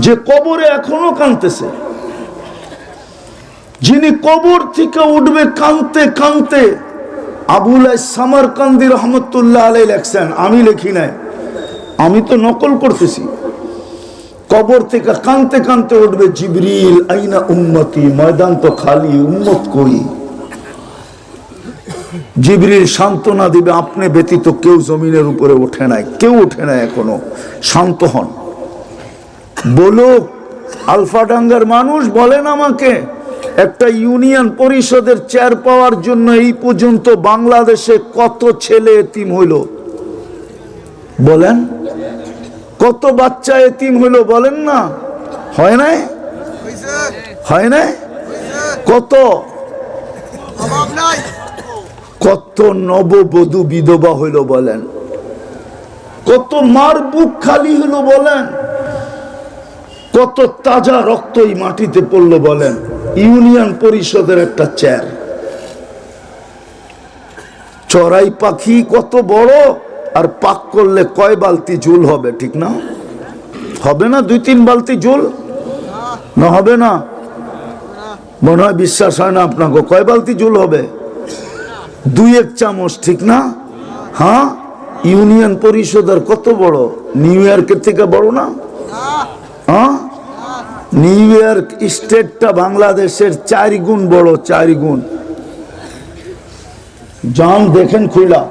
যে কবরে এখনো কাঁদতেছে, যিনি কবর থেকে উঠবে কাঁদতে কাঁদতে। আবুল সামারকান্দি রহমতুল্লাহ আলাইহি লেখছেন, আমি লিখি নাই, আমি তো নকল করতেছি। কবর থেকে কানতে কানতে উঠবে, জিবরিল আইনা উম্মতি, ময়দান তো খালি, উম্মত কই? জিবরিল সান্ত্বনা দিবে, আপনি ব্যতীত কেউ জমিনের উপরে ওঠে নাই, কেউ ওঠে নাই এখনো, শান্ত হন। বলুক আলফাডাঙ্গার মানুষ, বলেন আমাকে, একটা ইউনিয়ন পরিষদের চেয়ার পাওয়ার জন্য এই পর্যন্ত বাংলাদেশে কত ছেলে এতিম হইল? বলেন, কত বাচ্চা এতিম হইল? বলেন না, হয় নাই? হয় নাই? কত কত নববধূ বিধবা হইল বলেন, কত মার বুক খালি হইল বলেন, কত তাজা রক্ত এই মাটিতে পড়লো বলেন, ইউনিয়ন পরিষদের একটা চেয়ার। চড়াই পাখি কত বড়, আর পাক করলে কয় বালতি জল হবে? ঠিক না? হবে না 2-3 বালতি জল? না হবে না? মনে হয় বিশ্বাস হয় না আপনাকে। কয় বালতি জল হবে? 2-1 চামচ, ঠিক না? হ্যাঁ, ইউনিয়ন পরিষদের কত বড়? নিউ ইয়র্কের থেকে বড় না? হ্যাঁ, নিউ ইয়র্ক স্টেটটা বাংলাদেশের 4 গুণ বড়, 4 গুণ। যান দেখেন খুলা।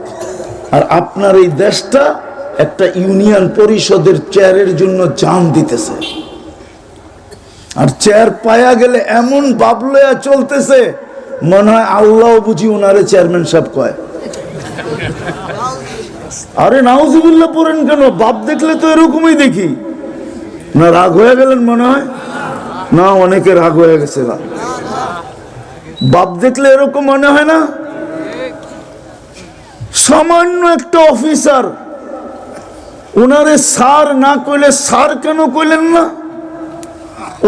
আর আপনার এই দেশটা একটা ইউনিয়ন পরিষদের চেয়ারের জন্য জান দিতেছে, আর চেয়ার পায়া গেলে এমন বাবলয়া চলতেছে, মনে হয় আল্লাহ বুঝি ওনারে চেয়ারম্যান সাহেব কয়। আরে নাউজুবিল্লাহ পড়েন কেন? বাপ দেখলে তো এরকমই দেখি না। রাগ হয়ে গেলেন মনে হয়? না, অনেকে রাগ হয়ে গেছে। বাপ দেখলে এরকম মনে হয় না? সামান্য একটা অফিসার, ওনারে স্যার না কইলে স্যার কেন কইলেন না?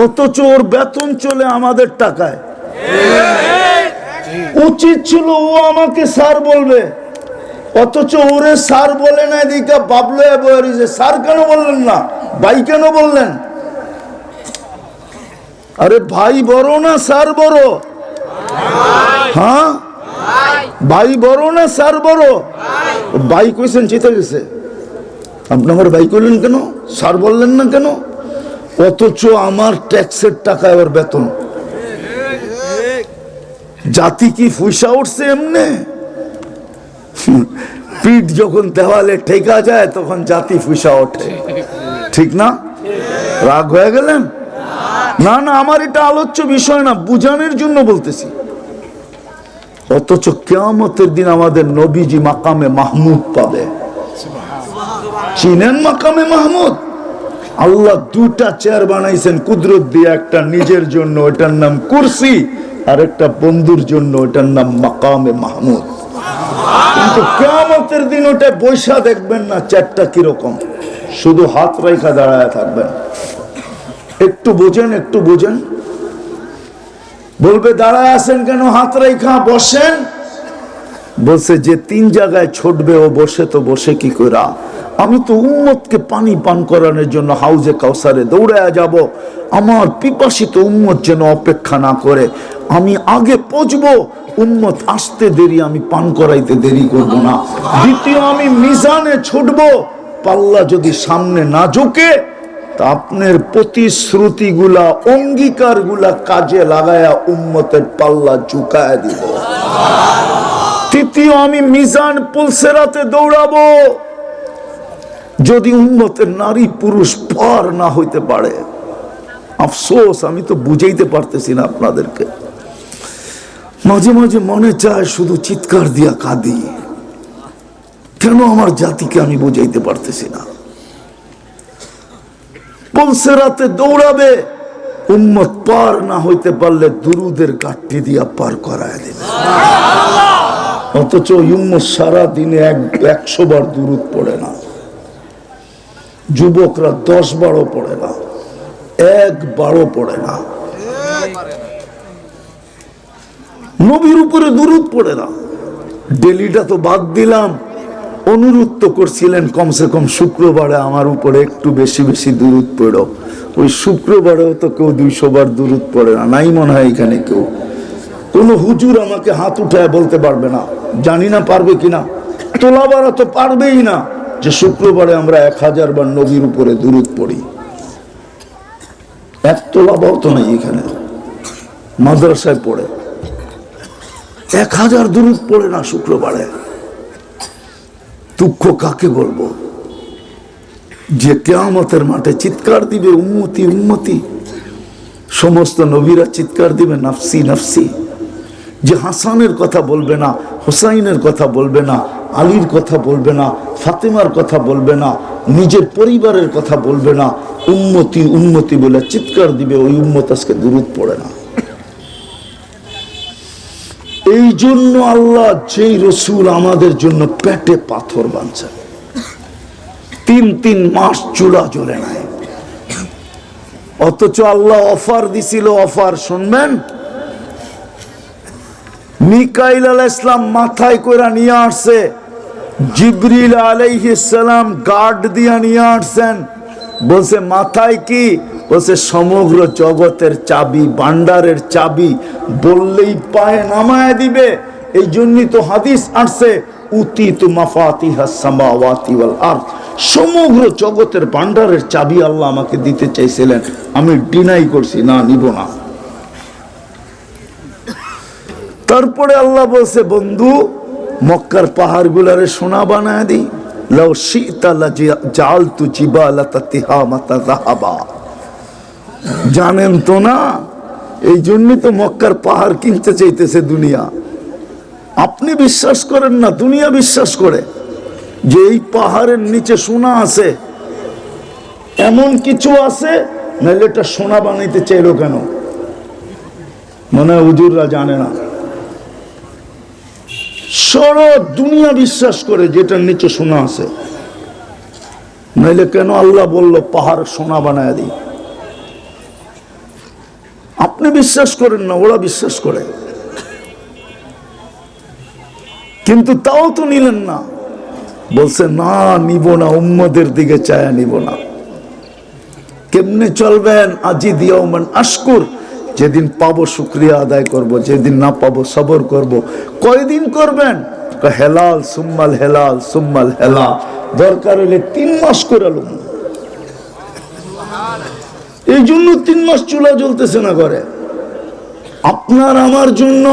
অথচ ওর বেতন চলে আমাদের টাকায়। উচিত ছিল ও আমাকে স্যার বলবে, অথচ ওরে স্যার বলে না। এদিকে বাবলে যে স্যার কেন বললেন না, ভাই কেন বললেন? আরে ভাই বড় না স্যার বড়? হ্যাঁ, ভাই বড় না স্যার বড়? ভাই কইছেন জিতে গেছে, আপনি আমার ভাই কইলেন কেন? স্যার বললেন না কেন? অথচ আমার ট্যাক্সের টাকায় ওর বেতন। জাতি কি ফুসা উঠছে এমনে? পিঠ যখন দেওয়ালে ঠেকা যায় তখন জাতি ফুসা ওঠে, ঠিক না? রাগ হয়ে গেলেন? না না, আমার এটা আলোচ্য বিষয় না, বুঝানোর জন্য বলতেছি। অথচ কিয়ামতের দিন আমাদের নবীজি মাকামে মাহমুদ পাবে। চিনেন মাকামে মাহমুদ? আল্লাহ 2টা চেয়ার বানাইছেন কুদরত দিয়ে, একটা নিজের জন্য, ওটার নাম কুরসি, আর একটা বন্ধুর জন্য, ওটার নাম মাকামে মাহমুদ। কিন্তু কিয়ামতের দিন ওটা বৈশা দেখবেন না চেয়ারটা কিরকম, শুধু হাত রাইখা দাঁড়ায় থাকবেন। একটু বোঝেন, একটু বোঝেন। বলবে দাঁড়ায় আছেন কেন, হাত রাইখা বসেন। বলছে যে 3 জায়গায় ছুটবে ও বসে, তো বসে কি করা? আমি তো উম্মতকে পানি পান করানোর জন্য হাউজে কাউসারে দৌড়ায় যাব। আমার পিপাসিত উম্মত যেন অপেক্ষা না করে, আমি আগে পৌঁছবো। উম্মত আসতে দেরি, আমি পান করাইতে দেরি করব না। দ্বিতীয়, আমি মিজানে ছুটবো, পাল্লা যদি সামনে না ঝুঁকে তা আপনার প্রতিশ্রুতিগুলা, অঙ্গীকারগুলা কাজে লাগায়া উম্মতের পাল্লা ঝুঁকায় দিব। তৃতীয়, আমি মিজান পুলসেরাতে দৌড়াবো, যদি উম্মতের নারী পুরুষ পার না হইতে পারে। আফসোস, আমি তো বুঝাইতে পারতেছি না আপনাদেরকে। মাঝে মাঝে মনে চায় শুধু চিৎকার দিয়া কাঁদি, কেন আমার জাতিকে আমি বুঝাইতে পারতেছি না। পুলসেরাতে দৌড়াবে, উম্মত পার না হইতে পারলে দুরুদের গাঠটি দিয়া পার করায় দেবে। অথচ উম্মত সারা দিনে 100 বার দুরুদ পড়ে না, যুবকরা 10-12 পড়ে না, 1-12 পড়ে না, নবীর উপরে দুরুদ পড়ে না। ডেলিটা তো বাদ দিলাম, অনুরোধ তো করছিলেন কমসে কম শুক্রবারে আমার উপরে একটু বেশি বেশি দুরুদ পড়ো। ওই শুক্রবারেও তো কেউ 200 বার দুরুদ পড়ে না, নাই মনে হয় এখানে কেউ। কোনো হুজুর আমাকে হাত উঠায় বলতে পারবে না, জানি না পারবে কিনা, তোলাবারা তো পারবেই না যে শুক্রবারে আমরা 1000 বার নবীর উপরে দুরুদ পড়ি। একতলা তো নাই, এখানে মাদ্রাসায় পড়ে 1000 দুরূদ পড়ে না শুক্রবারে। দুঃখ কাকে বলবো যে কিয়ামতের মাঠে চিৎকার দিবে উম্মতি উম্মতি। সমস্ত নবীরা চিৎকার দিবে নাফসি নাফসি। যে হাসানের কথা বলবে না, হুসাইনের কথা বলবে না, আলীর কথা বলবে না, ফাতেমার কথা বলবে না, নিজের পরিবারের কথা বলবে না, উম্মতি উম্মতি বলে চিৎকার দিবে, ওই উম্মত আজকে দুরূদ পড়ে না। এই জন্য আল্লাহ যেই রসুল আমাদের জন্য পেটে পাথর বাঁধছে, 3 মাস চুলা জ্বলে নাই, অথচ আল্লাহ অফার দিছিল। অফার শুনবেন, মিকাইল আলাইহিস সালাম মাথায় করে নিয়ে আসছে, জিবরিল আলাইহিস সালাম গার্ড দিয়ে নিয়ে আসছেন। বলছে মাথায় কি? বলছে সমগ্র জগতের চাবি, ভান্ডারের চাবি, বললেই পায়ে নামায় দিবে। এই জন্যই তো হাদিস আসছে, উতিতু মাফাতিহাস সামাওয়াতি ওয়াল আরদ। সমগ্র জগতের ভান্ডারের চাবি আল্লাহ আমাকে দিতে চাইছিলেন, আমি ডিনাই করছি, না নিব না। তারপরে আল্লাহ বলছে, বন্ধু মক্কার পাহাড় গুলারে সোনা বানায় দিই, লাউ শি'তা লাজালতু জিবালাতা তিহামাতা যাহাবা। জানেন তো না, এই জন্যই তো মক্কার পাহাড় কিনতে চাইতেছে দুনিয়া। আপনি বিশ্বাস করেন না, দুনিয়া বিশ্বাস করে যে এই পাহাড়ের নিচে সোনা আছে, এমন কিছু আছে, নাহলে এটা সোনা বানাইতে চাইলো কেন? মনে হয় হুজুররা জানে না। সারা দুনিয়া বিশ্বাস করে যেটার নিচে সোনা আছে, নাইলে কেন আল্লাহ বলল পাহাড় সোনা বানায় দিই? আপনি বিশ্বাস করেন না, ওরা বিশ্বাস করে। কিন্তু তাও তো নিলেন না, বলছে না নিব না, উম্মদের দিকে চায়া নিব না। কেমনে চলবেন? আজি দিয়াউমান আশকুর, যেদিন পাবো শুকরিয়া আদায় করব, যেদিন না পাবো সবর করব। কয়দিন করবেন? হেলাল সুম্মাল হেলাল সুম্মাল হেলাল, দরকার হলে 3 মাস করে লুম। এই জন্য 3 মাস চুলা জ্বলতেছে না করে। আপনার আমার জন্য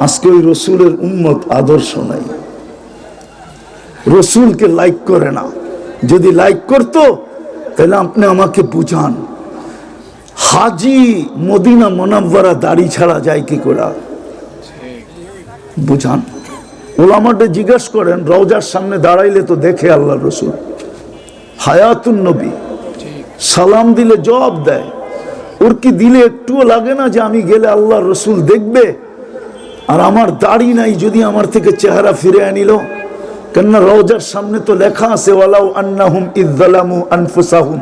আজকে ওই রসুলের উম্মত আদর্শ নাই, রসুলকে লাইক করে না। যদি লাইক করতো তাহলে আপনি আমাকে বুঝান, হাজি মদিনা মুনাওয়ারা দাড়ি ছাড়া যায় কি করে? বুঝান। ওলামাটা জিজ্ঞেস করেন, রওজার সামনে দাঁড়াইলে তো দেখে আল্লাহ রসুল, হায়াতুন নবী, সালাম দিলে জবাব দেয়। ওর কি দিলে একটুও লাগে না যে আমি গেলে আল্লাহ রসুল দেখবে? আর আমার দাড়ি নাই, যদি আমার থেকে চেহারা ফিরে আনিল। কেননা রওজার সামনে তো লেখা আছে, ওয়ালাউ আন্নাহুম ইযযালামু আনফুসাহুম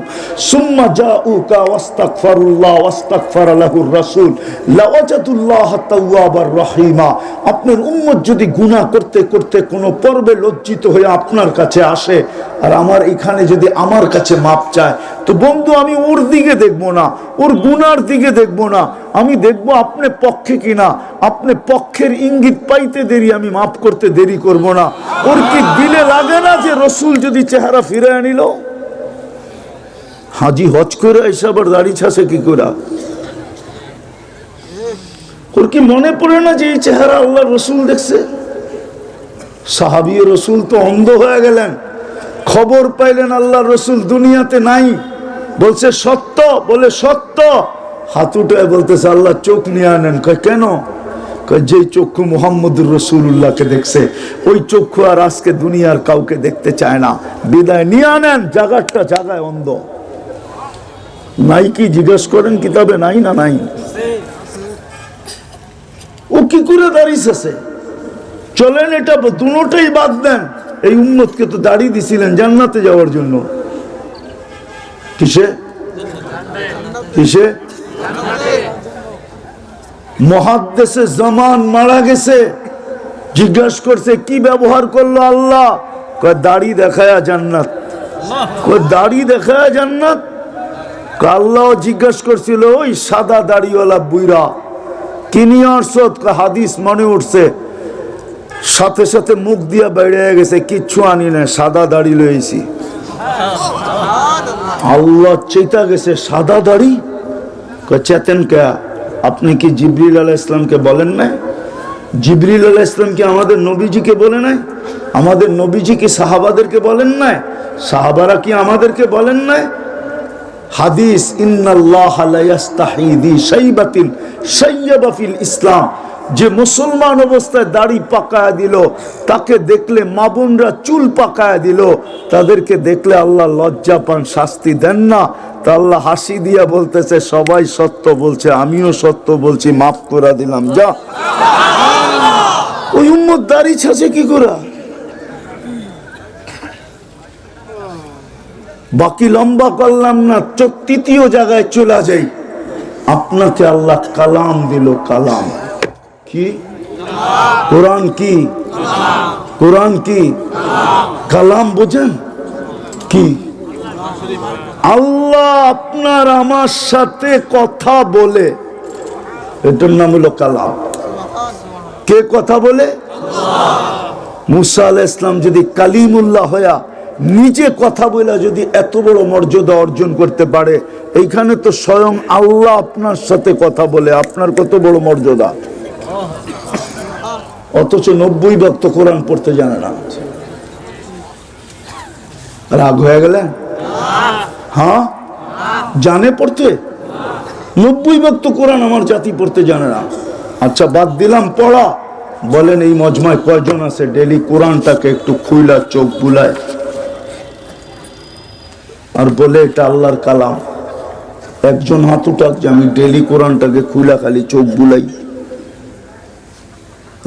সুম্মা জাউকা ওয়াস্তাগফিরুল্লাহ ওয়াস্তাগফারা লাহুর রাসূল লাওয়াজাদুল্লাহ তাওয়াবার রহিমা। আপনার উম্মত যদি গুনাহ করতে করতে কোনো পর্বে লজ্জিত হয়ে আপনার কাছে আসে, আর আমার এখানে যদি আমার কাছে মাপ চায়, তো বন্ধু আমি ওর দিকে দেখবো না, ওর গুনার দিকে দেখবো না, আমি দেখবো আপনি পক্ষে কিনা। আপনি পক্ষের ইঙ্গিত পাইতে দেরি, আমি মাফ করতে দেরি করব না। ওর কি দিলে লাগে না যে রসুল যদি চেহারা ফিরে আনিল? হাজি হজ করে এসে আবার দাড়ি ছাসে কি করে? ওর কি মনে পড়ে না যে এই চেহারা আল্লাহ রসুল দেখছে? সাহাবী রসুল তো অন্ধ হয়ে গেলেন, খবর পাইলেন আল্লাহ রসুল দুনিয়াতে নাই। বলছে সত্য, বলে সত্য। হাত উঠে বলতেছে আল্লাহ চোখ নিয়ে আনেন। কয় কেন? যে চক্ষু মুহাম্মদুর রাসূলুল্লাহকে দেখছে, ওই চক্ষু আর আজকে দুনিয়ার কাউকে দেখতে চায় না। বিদায় নিয়ে আনেন, জায়গাটা জায়গায় অন্ধ। নাই কি জিজ্ঞেস করেন কিতাবে? নাই না নাই? ও কি করে দাঁড়িয়েছে? চলেন এটা দুটোটাই বাদ দেন। এই উম্মতকে তো দাড়ি দিছিলেন জান্নাতে যাওয়ার জন্য। কিসে কিসে? মুহাদ্দিসে জামান মারা গেছে, জিজ্ঞাসা করছে কি ব্যবহার করলো আল্লাহ? কয় দাড়ি দেখায়া জান্নাত। কয় দাড়ি দেখায়া জান্নাত? আল্লাহ জিজ্ঞাসা করছিল ওই সাদা দাড়িওয়ালা বুইরা কি নিয়ে আসছো? হাদিস মনে উঠছে, সাথে সাথে মুখ দিয়া বেড়ে গেছে, কিচ্ছু আনি না, সাদা দাড়ি লইছি। আল্লাহ চেতা গেছে, সাদা দাড়ি চেতেন কে? আপনি কি জিবরিল আলাইহিস সালামকে বলেন না? জিবরিল আলাইহিস সালাম কি আমাদের নবীজিকে বলে নাই? আমাদের নবীজি কি সাহাবাদেরকে বলেন নাই? সাহাবারা কি আমাদেরকে বলেন নাই? হাদিস, ইন্নাল্লাহা লা ইস্তাহি দি শাইবাতিন শাইয়াবা ফিল ইসলাম, যে মুসলমান অবস্থায় দাড়ি পাকায়া দিল, তাকে দেখলে মা বোনরা চুল পাকায়া দিল, তাদেরকে দেখলে আল্লাহ লজ্জা পান, শাস্তি দেন না। তা আল্লাহ হাসি দিয়া বলতেছে, সবাই সত্য বলছে, আমিও সত্য বলছি, মাফ করে দিলাম, যা। ওই উম্মত দাড়ি ছাছে কি করে? বাকি লম্বা করলাম না, তৃতীয় জায়গায় চলে যাই। আপনাকে আল্লাহ কালাম দিল, কালাম কি? কোরআন কি? কোরআন কি? কালাম বোঝেন কি? আল্লাহ আপনার আমার সাথে কথা বলে, এটার নাম হলো কালাম। কে কথা বলে? মুসা আলাইহিস সালাম যদি কালিমুল্লাহ হয়া নিজে কথা বলে যদি এত বড় মর্যাদা অর্জন করতে পারে, এইখানে তো স্বয়ং আল্লাহ আপনার সাথে কথা বলে, আপনার কত বড় মর্যাদা। অথচ 90 ভক্ত কোরআন পড়তে জানে না। রাগ হয়ে গেলে? হ্যাঁ, জানে পড়তে? 90 ভক্ত কোরআন আমার জাতি পড়তে জানে না। আচ্ছা, বাদ দিলাম পড়া, বলেন এই মজমায় কয়জন আছে ডেলি কোরআনটাকে একটু খুইলা চোখ বুলায় আর বলে এটা আল্লাহর কালাম? একজন হাত উঠাক যে আমি ডেলি কোরআনটাকে খুইলা খালি চোখ বুলাই।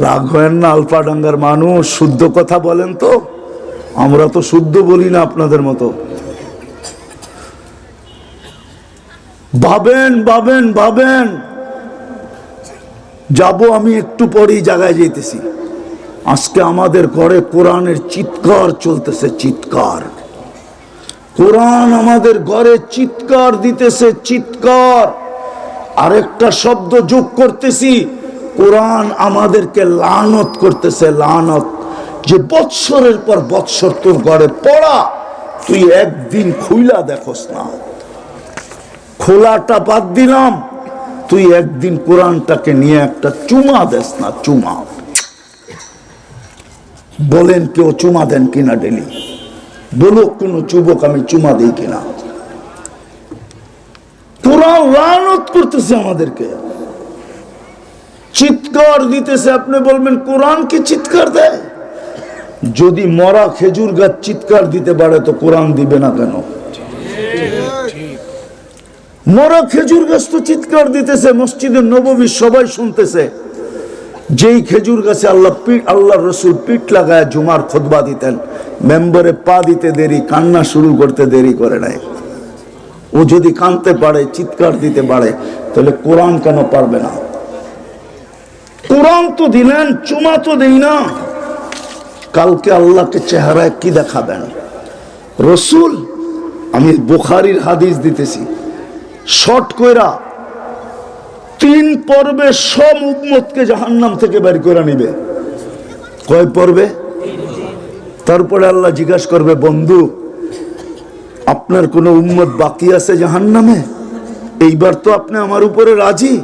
রাগ হয় না? আলফাডাঙ্গার মানুষ শুদ্ধ কথা বলেন তো, আমরা তো শুদ্ধ বলি না আপনাদের মতো। ভাবেন ভাবেন ভাবেন, যাব আমি একটু পরেই জায়গায় যেতেছি। আজকে আমাদের ঘরে কোরআনের চিৎকার চলতেছে, চিৎকার। কোরআন আমাদের ঘরে চিৎকার দিতেছে, চিৎকার। আরেকটা শব্দ যোগ করতেছি, কোরআন আমাদেরকে লানত করতেছে, লানত। যে বৎসরের পর বৎসর তোর ঘরে পড়া, তুই একদিন খুইলা দেখোস না। খোলাটা বাদ দিলাম, তুই একদিন কোরআনটাকে নিয়ে একটা চুমা দেস না, চুমা। বলেন কেউ চুমা দেন কিনা ডেলি? বলো কোন যুবক আমি চুমা দিই কিনা? কোরআন লানত করতেছে আমাদেরকে, চিৎকার দিতেছে। আপনি বলবেন কোরআন কি চিৎকার দেয়? যদি মরা খেজুর গাছ চিৎকার দিতে পারে তো কোরআন দিবে না কেন? মরা খেজুর গাছ তো চিৎকার দিতেছে, মসজিদে নববী সবাই শুনতেছে। যেই খেজুর গাছে আল্লাহ রসুল পিঠ লাগায় জুমার খুতবা দিতেন, মেম্বারে পা দিতে দেরি, কান্না শুরু করতে দেরি করে নাই। ও যদি কাঁদতে পারে, চিৎকার দিতে পারে, তাহলে কোরআন কেন পারবে না? কোরআন তো দিলেন, চুমা তো দেই না। কালকে আল্লাহকে চেহারায় কি দেখাবেন? রসুল, আমি বুখারীর হাদিস দিতেছি, শর্ট কইরা 3 পর্বে সব উম্মতকে জাহান্নাম থেকে বের করে নিবে। কয় পর্বে? তারপরে আল্লাহ জিজ্ঞাসা করবে, বন্ধু আপনার কোন উম্মত বাকি আছে জাহান্নামে? এইবার তো আপনি আমার উপরে রাজি?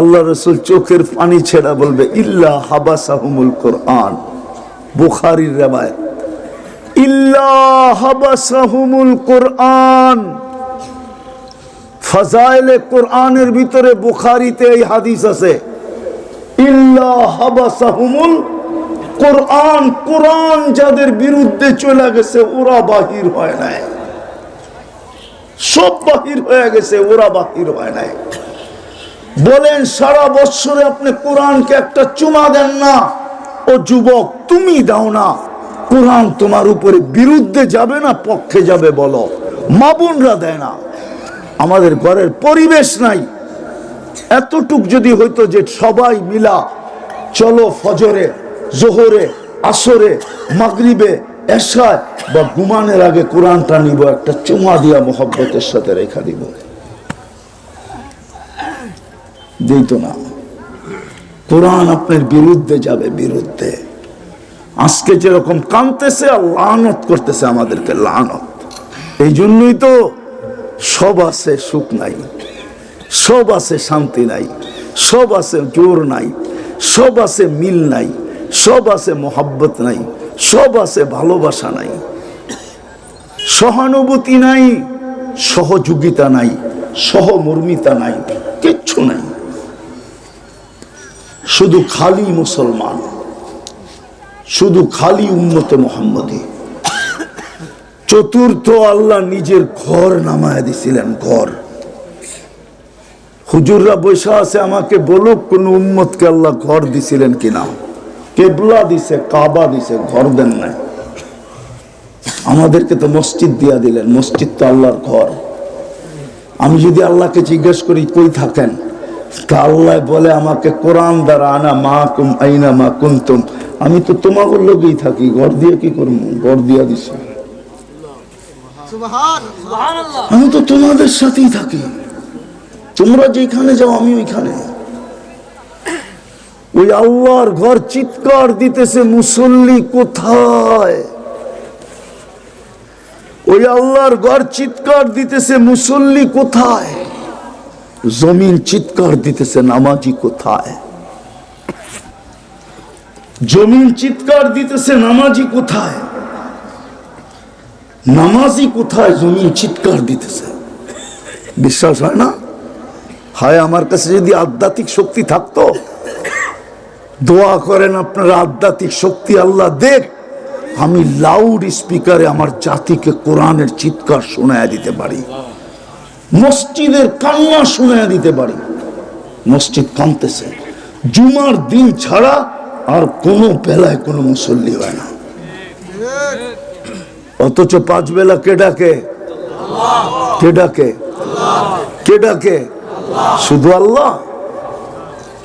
আল্লাহ রসুল চোখের পানি ছেড়া বলবে, ইল্লা হাবাসাহুমুল কোরআন। বুখারীর riwayat, ইল্লা হাবাসাহুমুল কোরআন। ফাজাইলে কোরআনের ভিতরে বুখারীতে এই হাদিস আছে, ইল্লা হাবাসাহুমুল কোরআন। কোরআন যাদের বিরুদ্ধে চলে গেছে ওরা বাহির হয় নাই, সব বাহির হয়ে গেছে, ওরা বাহির হয় নাই। বলেন সারা বছরে আপনি কোরআনকে একটা চুমা দেন না? ও যুবক, তুমি দাও না, কোরআন তোমার উপরে বিরুদ্ধে যাবে না পক্ষে যাবে? বলো। মা বোনরা দেয় না। আমাদের ঘরের পরিবেশ নাই। এতটুক যদি হইতো যে সবাই মিলা চলো ফজরে, জোহরে, আসরে, মাগরিবে, এশায় বা ঘুমানোর আগে কোরআনটা নিব, একটা চুমা দিয়া মোহব্বতের সাথে রেখা দিব, দিত না। কোরআন আপনার বিরুদ্ধে যাবে, বিরুদ্ধে। আজকে যেরকম কাঁদতেছে আর লানত করতেছে আমাদেরকে, লানত। এই জন্যই তো সব আছে, সুখ নাই। সব আছে, শান্তি নাই, সব আছে জোর নাই, সব আছে মিল নাই, সব আছে মোহাব্বত নাই, সব আছে ভালোবাসা নাই, সহানুভূতি নাই, সহযোগিতা নাই, সহমর্মিতা নাই, কিচ্ছু নাই। শুধু খালি মুসলমান, শুধু খালি উম্মতে মুহাম্মদী। চতুর্থ, আল্লাহ নিজের ঘর নামায় দিছিলেন, ঘর। হুজুররা বৈশা আছে, আমাকে বলুক কোন উম্মতকে আল্লাহ ঘর দিছিলেন কিনা। কেবলা দিছে, কাবা দিছে, ঘর দেন নাই। আমাদেরকে তো মসজিদ দিয়া দিলেন, মসজিদ তো আল্লাহর ঘর। আমি যদি আল্লাহকে জিজ্ঞেস করি কই থাকেন, তা আল্লাহ বলে আমাকে কোরআন দ্বারা, আনা মা কুম আইনা মা কুনতুম, আমি তো তোমাদের লোকেই থাকি, ঘর দিয়ে কি করবো, ঘর দিয়া দিছে। আমি তো তোমাদের সাথেই থাকি, তোমরা যেখানে যাও আমি ওইখানে। ওই আল্লাহর ঘর চিৎকার দিতেছে, মুসল্লি কোথায়? ওই আল্লাহর ঘর চিৎকার দিতেছে, মুসল্লি কোথায়? জমিন চিৎকার দিতেছে, নামাজি কোথায়? জমিন চিৎকার দিতেছে, নামাজি কোথায়? নামাজি কোথায়? জমিন চিৎকার দিতেছে। বিশ্বাস হয় না? হায়, আমার কাছে যদি আধ্যাত্মিক শক্তি থাকতো, দোয়া করেন আপনারা আধ্যাত্মিক শক্তি আল্লাহ দেখ, আমি লাউড স্পিকারে আমার জাতিকে কোরআনের চিৎকার শোনায় দিতে পারি, মসজিদের কান্না শোনায় দিতে পারি। মসজিদ কাঁদতেছে, জুমার দিন ছাড়া আর কোনো বেলায় কোনো মুসল্লি হয় না, অথচ 5 বেলা কে ডাকে? কে ডাকে? কে ডাকে? শুধু আল্লাহ।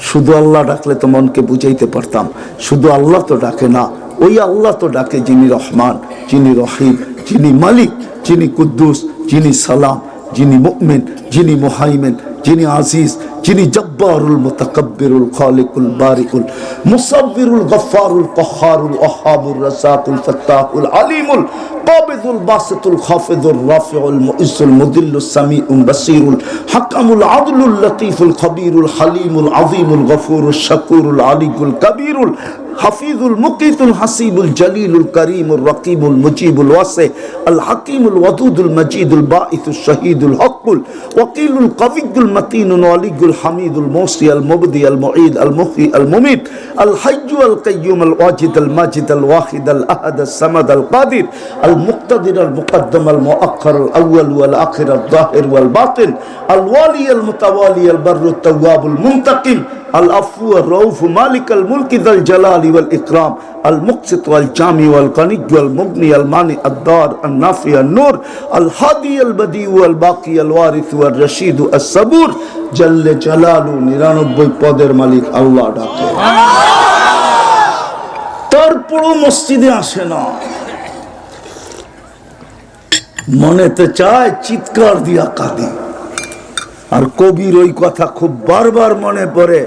শুধু আল্লাহ ডাকলে তো মনকে বুঝাইতে পারতাম, শুধু আল্লাহ তো ডাকে না, ওই আল্লাহ তো ডাকে যিনি রহমান, যিনি রহিম, যিনি মালিক, যিনি কুদ্দুস, যিনি সালাম, যিনি মুমিন, যিনি মুহাইমিন, যিনি আজিজ, যিনি জব্বারুল মুতাকাব্বিরুল খালিকুল বারিকুল মুসাব্বিরুল গফফারুল কহ্হারুল ওয়াহ্হাবুর রাসাকুল ফাত্তাহুল আলিমুল কাবিদুল বাসিতুল খাফিদুর রাফিউল মুইজ্জুল মুদিল্লুস সামিউল বাসীরুল হাকামুল আদলুল লতীফুল খবীরুল হালিমুল আযীমুল গফুরুশ শাকুরুল আলিয়ুল কবীরুল হাফিজুল মুকিতুল হাসিবুল জলিলুল করিমুল রকিবুল মুজিবুল ওয়াসি আল হাকিমুল ওয়াদুদুল মজিদুল বাঈসুশ শহীদুল হকুল ওয়াকিলুল কবিয়ুল মতিনুল ওয়ালিয়ুল হামিদুল মুসি আল মুবদি আল মুঈদ আল মুহয়ি আল মুমিত আল হাইয়্যু আল কাইয়্যুম আল ওয়াজিদ আল মাজিদ আল ওয়াহিদ আল আহাদ আল সামাদ আল কাদির আল মুক্তাদির আল মুকদ্দম আল মুআখ্খার আল আউয়াল ওয়াল আখির আল যাহির ওয়াল বাতিন আল ওয়ালি আল মুতাওয়ালি আল বাররু আত তাওয়াবুল মুনতাকিম العفو الرؤوف مالك الملك ذا الجلال والإكرام المقسط والجامع والغني والمغني المانع الدار النافع النور الهادي البديع والباقي الوارث والرشيد الصبور جل جلاله 99 পদের মালিক আল্লাহ ডাকে, তারপরও মসজিদে আসে না। মনেতে চায় চিৎকার দিয়া কাঁদে। আর কবির ওই কথা খুব বারবার মনে পড়ে,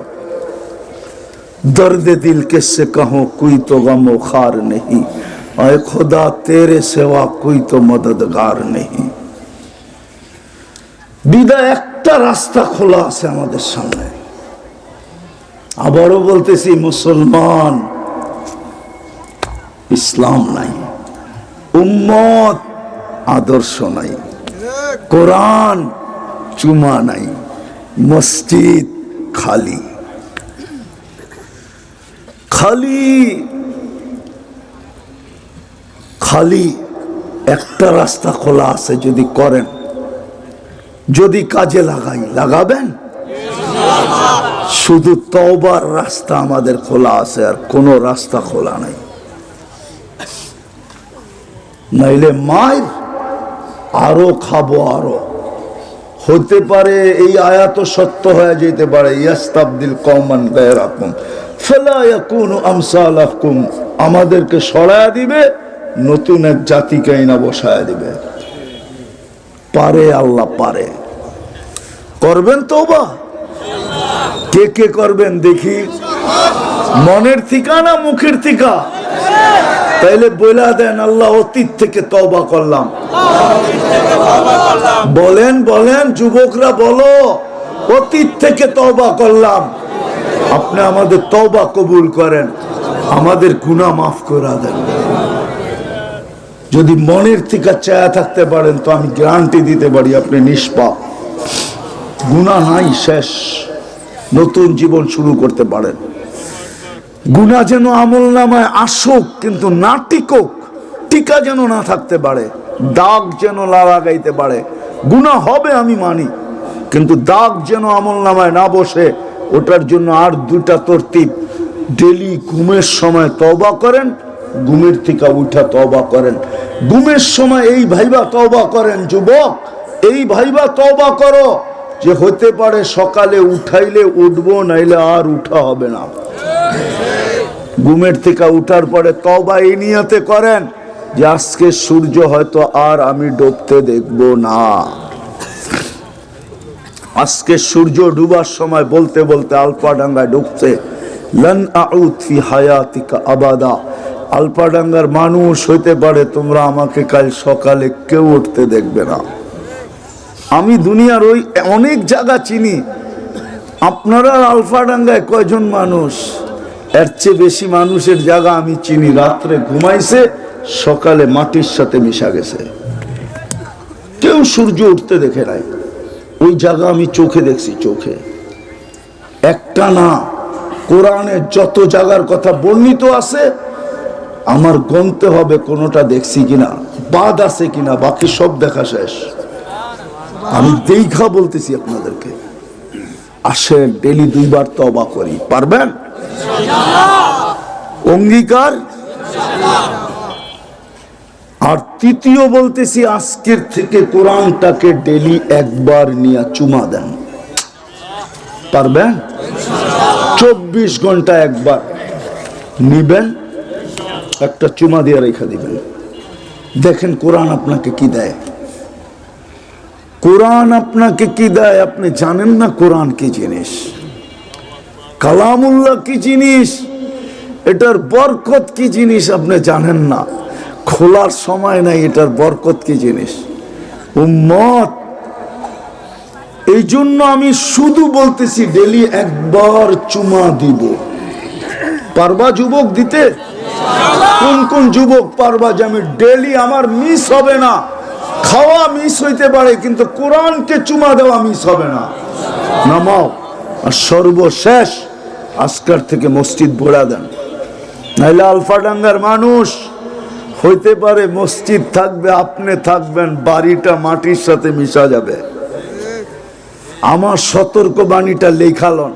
दर्द दिल किससे कहूं कोई तो गम खार नहीं, आए खुदा तेरे सिवा कोई तो मददगार नहीं। বিদায় একটা রাস্তা খোলা আছে আমাদের সামনে। আবারও বলতেছি, মুসলমান, ইসলাম নাই, উম্মত আদর্শ নাই, কোরআন চুমা নাই, মসজিদ খালি খালি খালি। একটা রাস্তা খোলা আছে, যদি করেন, যদি কাজে লাগাবেন, শুধু তওবার রাস্তা আমাদের খোলা আছে, আর কোনো রাস্তা খোলা নাই। নাইলে মায়ের আরো খাবো, আরো হতে পারে এই আয়াত সত্য হয়ে যেতে পারে, ইয়াস্তাবদিল কওমান গায়রাকুম ফালা ইয়াকুনু আমসালাকুম, আমাদেরকে সরায়া দিবে, নতুন এক জাতিকে আইনা বসায়া দিবে। পারে, আল্লাহ পারে। করবেন তওবা? কে কে করবেন দেখি? মনের থিকা না মুখের থিকা? তাইলে বইলা দেন, আল্লাহ অতীত থেকে তওবা করলাম। বলেন বলেন, যুবকরা বলো, অতীত থেকে তওবা করলাম, আপনি আমাদের তওবা কবুল করেন, আমাদের গুনাহ মাফ করে দেন। যদি মনের থেকে চায়া থাকতে পারেন তো আমি গ্যারান্টি দিতে পারি আপনি নিষ্পাপ, গুনাহ নাই, শেষ, নতুন জীবন শুরু করতে পারেন। গুনাহ যেন আমল নামায় আসুক কিন্তু না টিকুক, টিকা যেন না থাকতে পারে, দাগ যেন না লাগাইতে পারে। গুনাহ হবে আমি মানি, কিন্তু দাগ যেন আমল নামায় না বসে, ওটার জন্য আর দুটা তরতিব। ডেলি ঘুমের সময় তওবা করেন, ঘুমের থেকে উঠা তওবা করেন। ঘুমের সময় এই ভাইবা তওবা করেন, যুবক এই ভাইবা তওবা করো যে হতে পারে সকালে উঠাইলে উঠবো, নাইলে আর উঠা হবে না। ঘুমের থেকে উঠার পরে তওবা এই নিয়তে করেন যে আজকে সূর্য হয়তো আর আমি ডুবতে দেখব না। আজকে সূর্য ডুবার সময় বলতে বলতে আলফাডাঙ্গায় ঢুকছে, লান আউদ ফি হায়াতিকা আবাদা, আলফাডাঙ্গার মানুষ হইতে পারে তোমরা আমাকে কাল সকালে কেউ উঠতে দেখবে না। আমি দুনিয়ার ওই অনেক জায়গা চিনি, আপনারা আলফাডাঙ্গায় কয়জন মানুষ? এর চেয়ে বেশি মানুষের জায়গা আমি চিনি, রাত্রে ঘুমাইছে, সকালে মাটির সাথে মিশা গেছে, কেউ সূর্য উঠতে দেখে নাই। ওই জায়গা আমি চোখে দেখছি, চোখে, একটা না, কোরআনে যত জায়গার কথা বর্ণিত আছে আমার গণতে হবে কোনটা দেখছি কিনা, বাদ আছে কিনা, বাকি সব দেখা শেষ। আমি দেখা বলতেছি আপনাদেরকে, আসেন ডেলি 2 বার তওবা করি, পারবেন? অঙ্গীকার। আর তৃতীয় বলতেছি, আজকের থেকে কোরআনটাকে ডেলি একবার নিয়ে চুমা দেন, পারবেন? 24 ঘন্টা একবার নিবেন, একটা চুমা দিয়ে রেখে দিবেন, দেখেন কোরআন আপনাকে কি দেয়। কোরআন আপনাকে কি দেয় আপনি জানেন না। কোরআন কি জিনিস, কালামুল্লাহ কি জিনিস, এটার বরকত কি জিনিস আপনি জানেন না। খোলার সময় নাই এটার বরকত কি জিনিস। উম্মত, এই জন্য আমি শুধু বলতেছি ডেলি একবার চুমা দিব। পারবা যুবক দিতে? কোন কোন যুবক পারবা যে আমি ডেলি, আমার মিস হবে না, খাওয়া মিস হইতে পারে কিন্তু কোরআনকে চুমা দেওয়া মিস হবে না। নামাও। আর সর্বশেষ আজকার থেকে মসজিদ ভরা দেন, নাইলে আলফাডাঙ্গার মানুষ হইতে পারে মসজিদ থাকবে, আপনি থাকবেন, বাড়িটা মাটির সাথে মিশা যাবে। আমার সতর্ক বাণীটা লেখালন,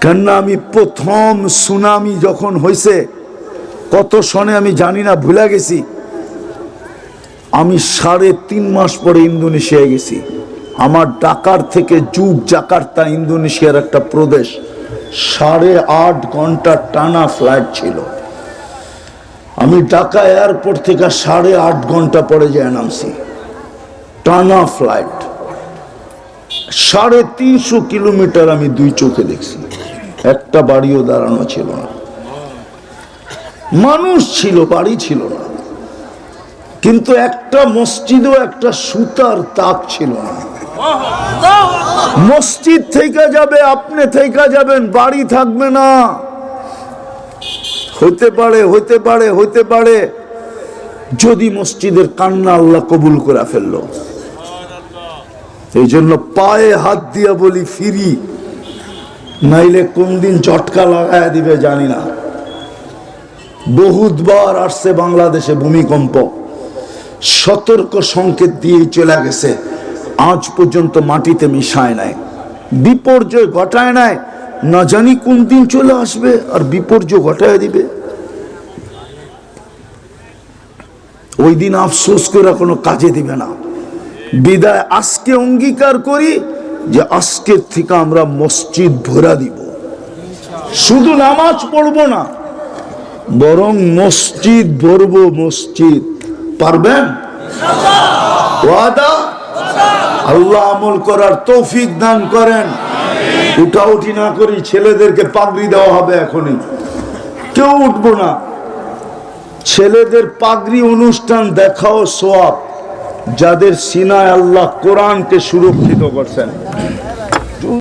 কেননা আমি প্রথম সুনামি যখন হয়েছে, কত সনে আমি জানি না, ভুলে গেছি, আমি 3.5 মাস পরে ইন্দোনেশিয়ায় গেছি। আমার ঢাকার থেকে জাকার্তা, ইন্দোনেশিয়ার একটা প্রদেশ, 8.5 ঘন্টা টানা ফ্লাইট ছিল। আমি ঢাকা এয়ারপোর্ট থেকে 8.5 ঘন্টা পরে যায় নামছি, টানা ফ্লাইট, 350 কিলোমিটার আমি 2 চোখে দেখছি, একটা বাড়িও দাঁড়ানো ছিল না, মানুষ ছিল, বাড়ি ছিল না, কিন্তু একটা মসজিদও একটা সুতার তাক ছিল না। মসজিদ থেকে যাবে, আপনি থেকে যাবেন, বাড়ি থাকবে না। হইতে পারে, হইতে পারে, হইতে পারে যদি মসজিদের কান্না আল্লাহ কবুল করে ফেললো। এই জন্য পায়ে হাত দিয়া বলি ফিরি, নাইলে কোন দিন ঝটকা লাগায় দিবে জানি না। বহুতবার আসছে বাংলাদেশে ভূমিকম্প, সতর্ক সংকেত দিয়ে চলে গেছে, আজ পর্যন্ত মাটিতে মিশায় নাই, বিপর্যয় ঘটায় নাই। না জানি কোন দিন চলে আসবে আর বিপর্যয় ঘটায় দিবে। ওই দিন আফসোস করে কোনো কাজে দিবে না। বিদায় আজকে অঙ্গীকার করি যে আজকের থেকে আমরা মসজিদ ভরা দিব, শুধু নামাজ পড়বো না, বরং মসজিদ ভরবো, মসজিদ। পারবেন? ওয়াদা? আল্লাহ আমল করার তৌফিক দান করেন। উঠাউঠি না করি, ছেলেদেরকে পাগড়ি দেওয়া হবে এখনই, কেউ উঠবো না। ছেলেদের পাগড়ি অনুষ্ঠান দেখাও সওয়াব, যাদের সিনায় আল্লাহ কোরআনকে সুরক্ষিত করছেন,